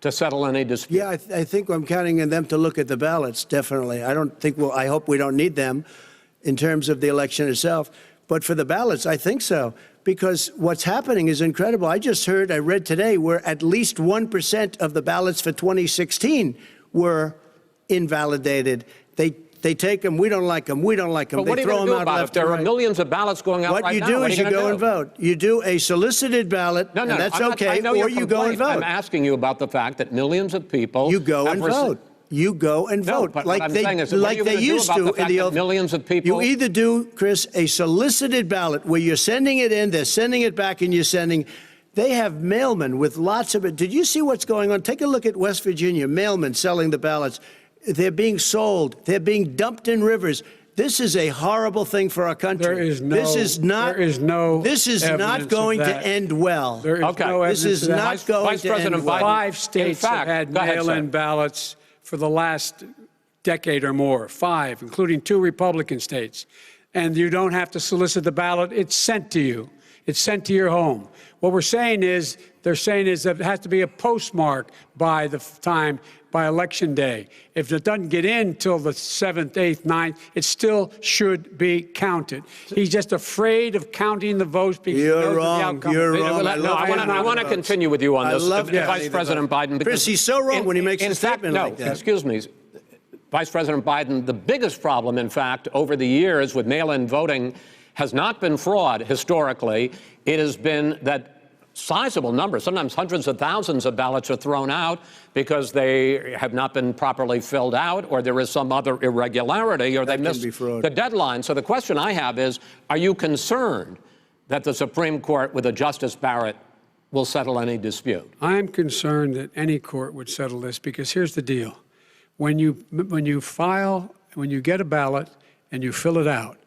to settle any dispute? Yeah, I think I'm counting on them to look at the ballots, definitely. I hope we don't need them in terms of the election itself. But for the ballots, I think so, because what's happening is incredible. I read today, where at least 1% of the ballots for 2016 were invalidated. They take them, we don't like them, we don't like them. But what are you going to do about it if there are millions of ballots going out right now? What you do is you go and vote. You do a solicited ballot, and that's okay, or you go and vote. I'm asking you about the fact that millions of people... You go and vote. You go and vote, but like they used to in the old... Millions of people... You either do, Chris, a solicited ballot where you're sending it in, they're sending it back, and you're sending... They have mailmen with lots of it. Did you see what's going on? Take a look at West Virginia, mailmen selling the ballots. They're being sold. They're being dumped in rivers. This is a horrible thing for our country. There is no. This is not. There is no. This is not going to end well. There is Okay. no This evidence is of that. not going Vice to President end well. Biden- 5 states In fact, have had go ahead, mail-in sir. ballots for the last decade or more. 5, including 2 Republican states. And you don't have to solicit the ballot. It's sent to you. It's sent to your home. What we're saying is, they're saying is that it has to be a postmark by the time, by Election Day. If it doesn't get in till the 7th, 8th, 9th, it still should be counted. He's just afraid of counting the votes because he knows You're the wrong. outcome. You're No, wrong. I want to continue with you on I this, love Vice counting the President votes. Biden. Chris, he's so wrong when he makes a in fact, statement no, like that. excuse me, Vice President Biden, the biggest problem, in fact, over the years with mail-in voting has not been fraud historically. It has been that sizable numbers, sometimes hundreds of thousands of ballots are thrown out because they have not been properly filled out, or there is some other irregularity, or they missed the deadline. So the question I have is, are you concerned that the Supreme Court with a Justice Barrett will settle any dispute? I'm concerned that any court would settle this because here's the deal. When you get a ballot and you fill it out,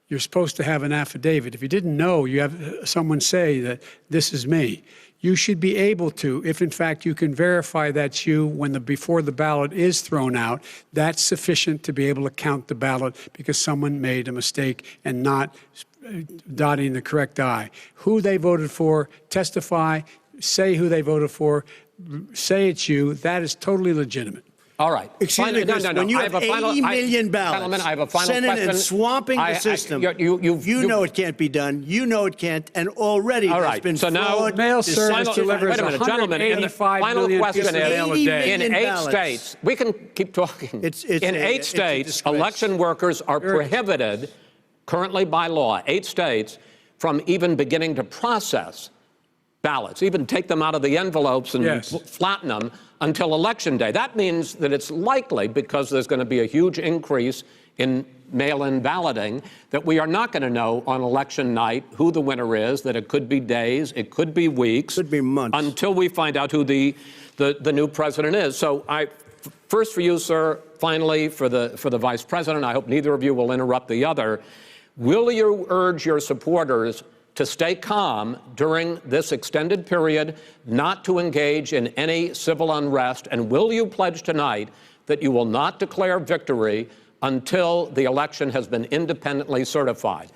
you're supposed to have an affidavit. If you didn't know, you have someone say that this is me. You should be able to, if in fact you can verify that's you before the ballot is thrown out, that's sufficient to be able to count the ballot because someone made a mistake and not dotting the correct I. Who they voted for, testify, say who they voted for, say it's you, that is totally legitimate. All right. Excuse me, Chris, when you have 80 million ballots, Gentlemen, I have a final Senate question. and swamping the system, you know it can't be done. You know it can't, and already All there's right. been So now, fraud. Mail service delivers wait a minute, gentlemen. And the 185 final million question pieces of mail a is: day. in million 8 ballots. states, we can keep talking. In It's 8 a states, disgrace. election workers are prohibited, currently by law, 8 states, from even beginning to process ballots, even take them out of the envelopes and flatten them until Election Day. That means that it's likely, because there's going to be a huge increase in mail-in balloting, that we are not going to know on election night who the winner is, that it could be days, it could be weeks. Could be months. Until we find out who the new president is. So first for you, sir, finally for the vice president, I hope neither of you will interrupt the other. Will you urge your supporters to stay calm during this extended period, not to engage in any civil unrest? And will you pledge tonight that you will not declare victory until the election has been independently certified?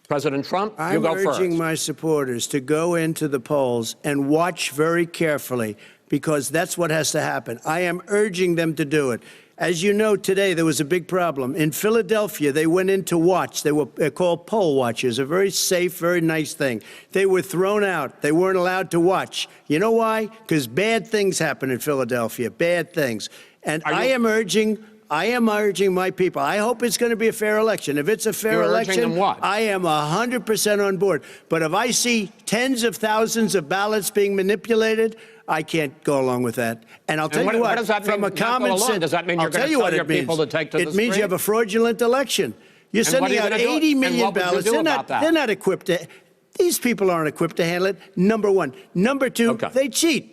President Trump, you go first. I'm urging my supporters to go into the polls and watch very carefully, because that's what has to happen. I am urging them to do it. As you know, today there was a big problem. In Philadelphia, they went in to watch. They were called poll watchers, a very safe, very nice thing. They were thrown out. They weren't allowed to watch. You know why? Because bad things happen in Philadelphia, bad things. And I am urging my people. I hope it's going to be a fair election. If it's a fair election, them what? I am 100% on board. But if I see tens of thousands of ballots being manipulated, I can't go along with that. And I'll tell you what, does that from mean, a common sense, does that mean I'll you're going tell to you tell what your it means. people to take to the It means you have a fraudulent election. You're And what are sending you out gonna do? 80 And million what would you ballots. do They're about that? not equipped to. These people aren't equipped to handle it. Number one. Number two, they cheat.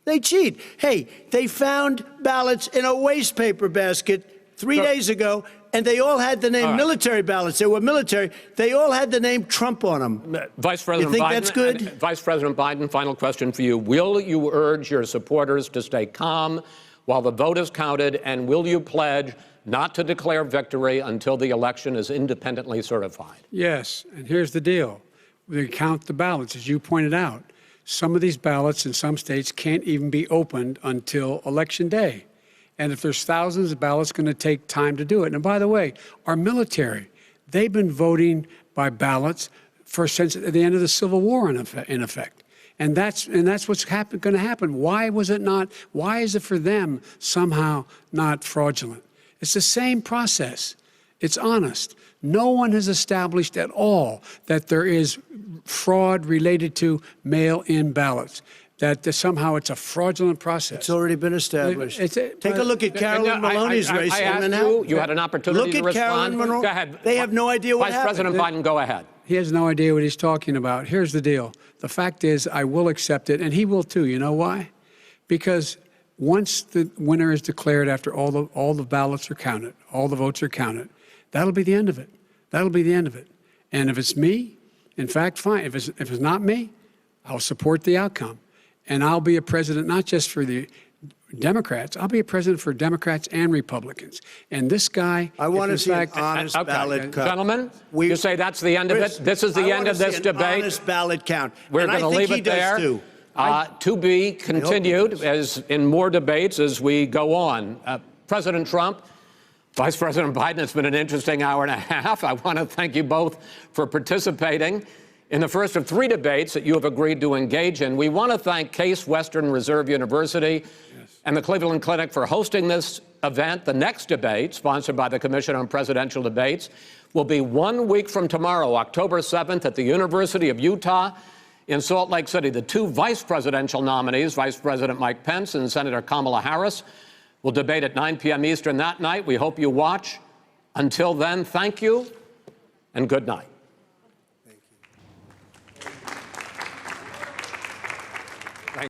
They cheat. Hey, they found ballots in a wastepaper basket 3 days ago, and they all had the name military ballots. They were military. They all had the name Trump on them. Vice President You think Biden, that's good? Vice President Biden, final question for you. Will you urge your supporters to stay calm while the vote is counted, and will you pledge not to declare victory until the election is independently certified? Yes, and here's the deal. We count the ballots, as you pointed out. Some of these ballots in some states can't even be opened until Election Day. And if there's thousands of ballots, it's going to take time to do it. And by the way, our military, they've been voting by ballots since the end of the Civil War, in effect. And that's what's going to happen. Why was it not? Why is it for them somehow not fraudulent? It's the same process. It's honest. No one has established at all that there is fraud related to mail-in ballots, that somehow it's a fraudulent process. It's already been established. Take a look at Carolyn I Maloney's race. I asked you had an opportunity to respond. Carolyn Maloney. Go ahead. They have no idea what happened. Vice President Biden, go ahead. He has no idea what he's talking about. Here's the deal. The fact is, I will accept it, and he will too. You know why? Because once the winner is declared, after all the ballots are counted, all the votes are counted, that'll be the end of it. That'll be the end of it. And if it's me, in fact, fine. If it's not me, I'll support the outcome. And I'll be a president not just for the Democrats. I'll be a president for Democrats and Republicans. And this guy, I want to see an honest ballot count. Gentlemen, you say that's the end of it? This is the end of this debate? Honest ballot count. We're going to leave it there. To be continued as in more debates as we go on. President Trump, Vice President Biden, it's been an interesting hour and a half. I want to thank you both for participating in the first of 3 debates that you have agreed to engage in. We want to thank Case Western Reserve University and the Cleveland Clinic for hosting this event. The next debate, sponsored by the Commission on Presidential Debates, will be 1 week from tomorrow, October 7th, at the University of Utah in Salt Lake City. The 2 vice presidential nominees, Vice President Mike Pence and Senator Kamala Harris, will debate at 9 p.m. Eastern that night. We hope you watch. Until then, thank you and good night.